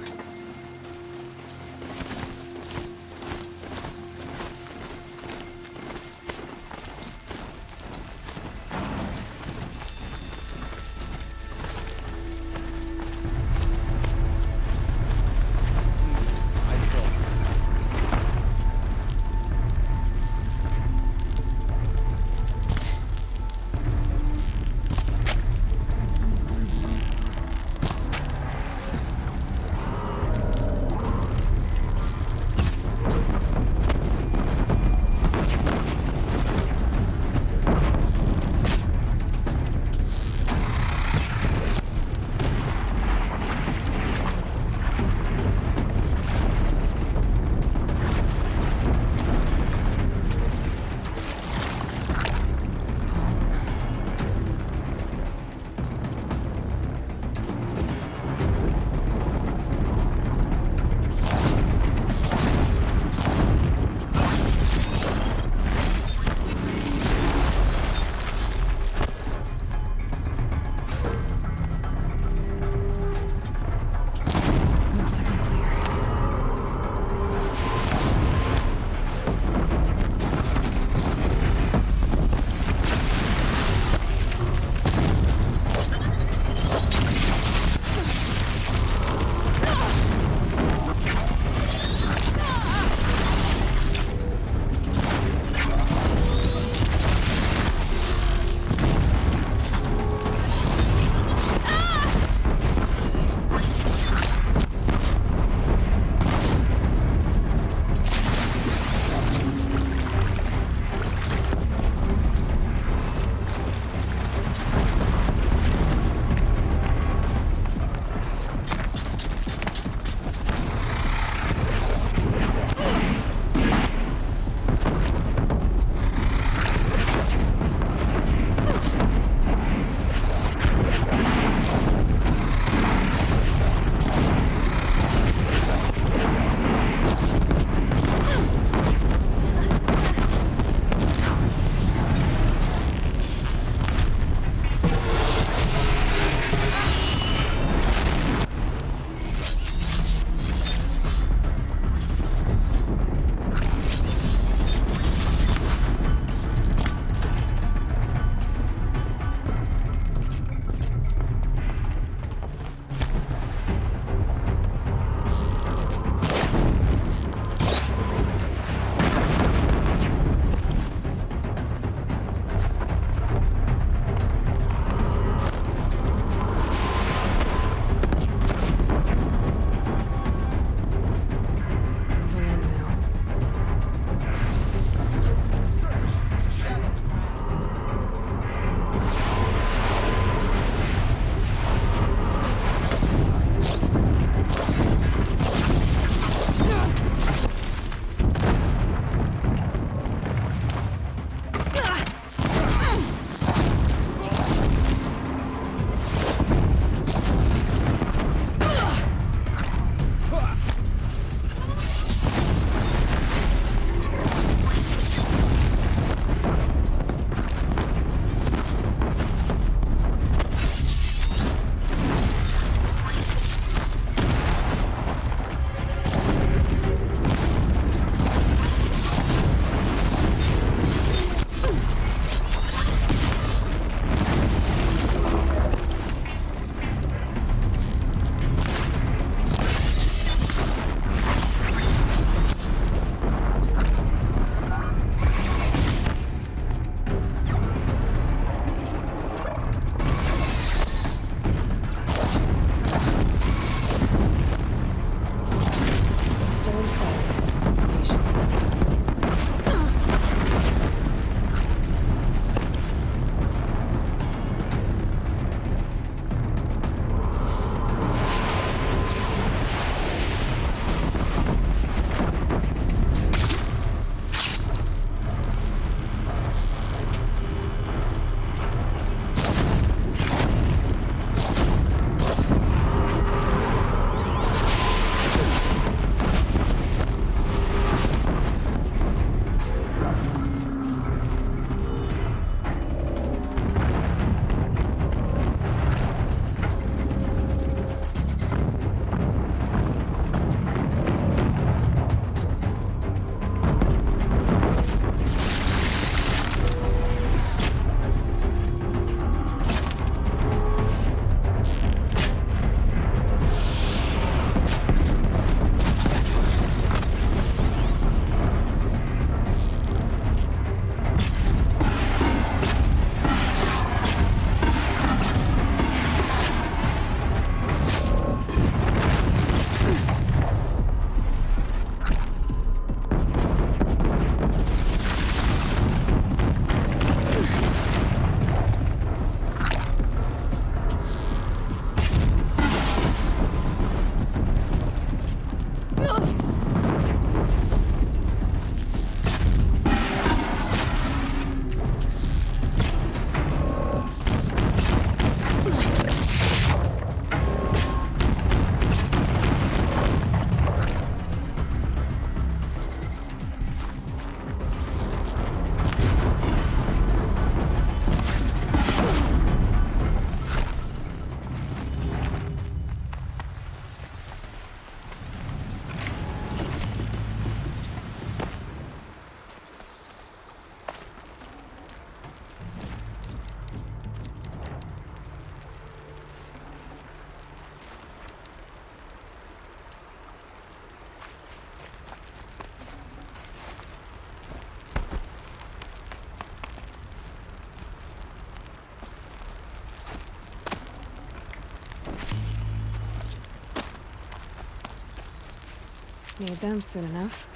Need them soon enough.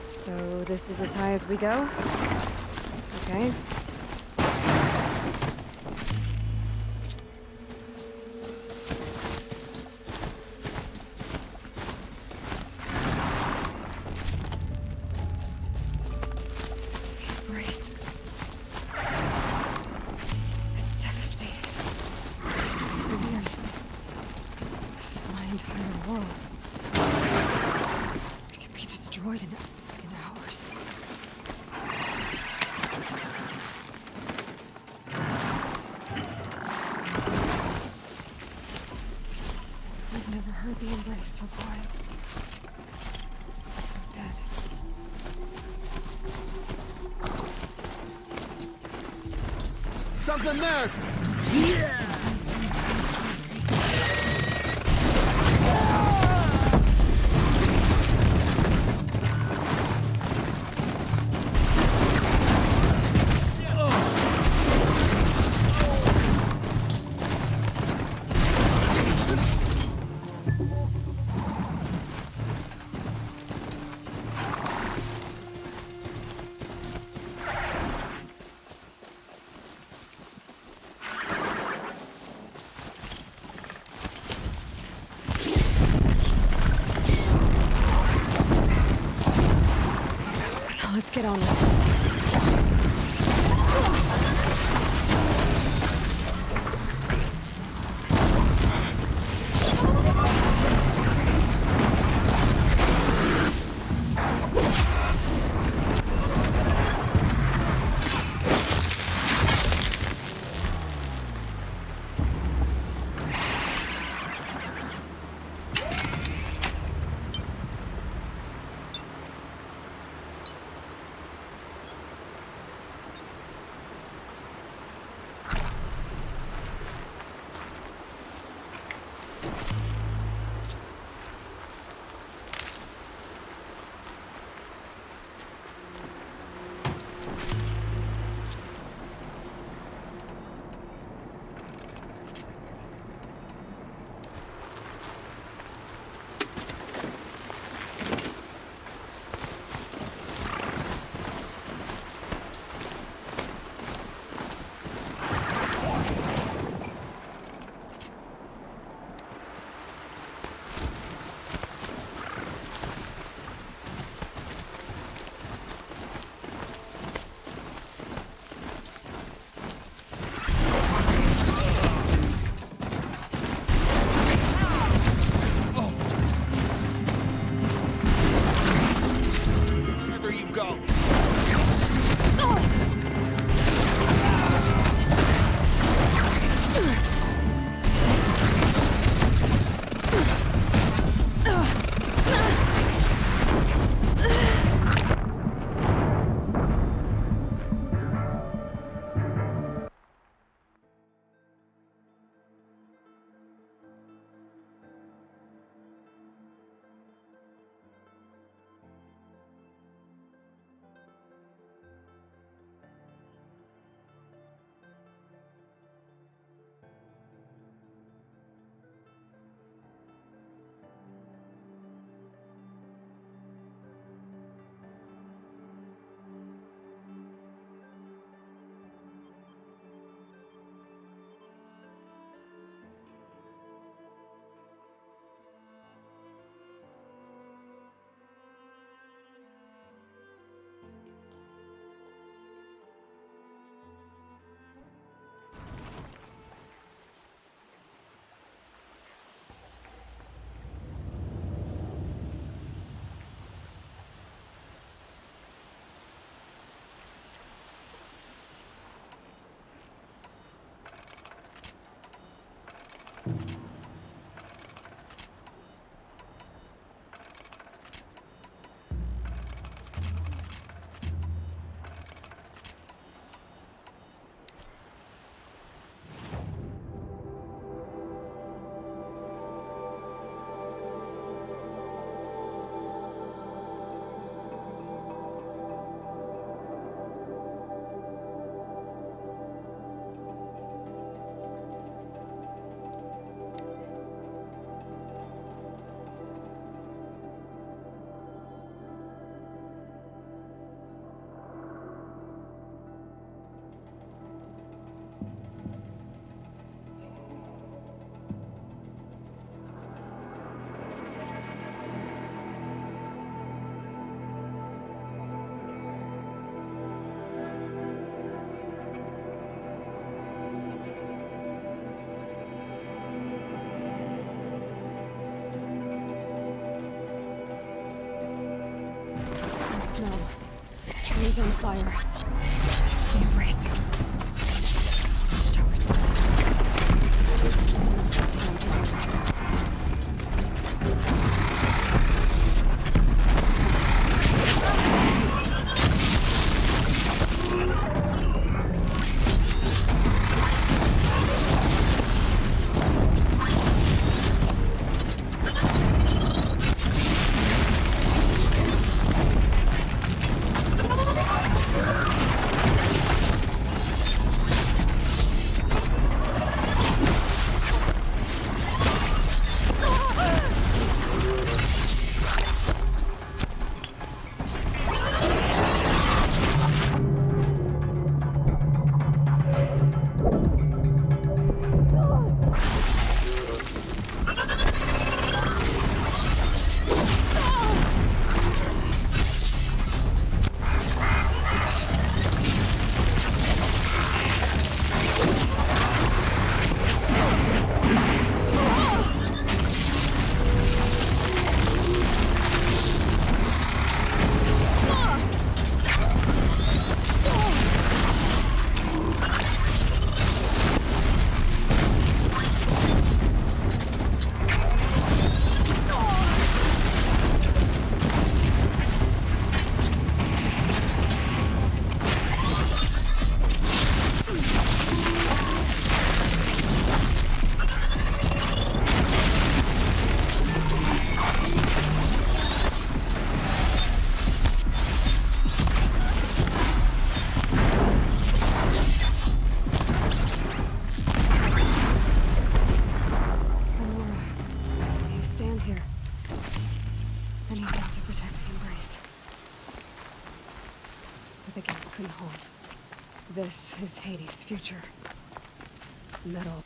So this is as high as we go? Okay. Embrace. It's devastated. For years, this is my entire world. It can be destroyed in hours. I've never heard the embrace so quiet. So dead. Something there! Yeah! Let's get on with it. Trees on fire. The embrace. Watchtowers burning. Sentinels had time to read the trap. This is Hades' future. Metal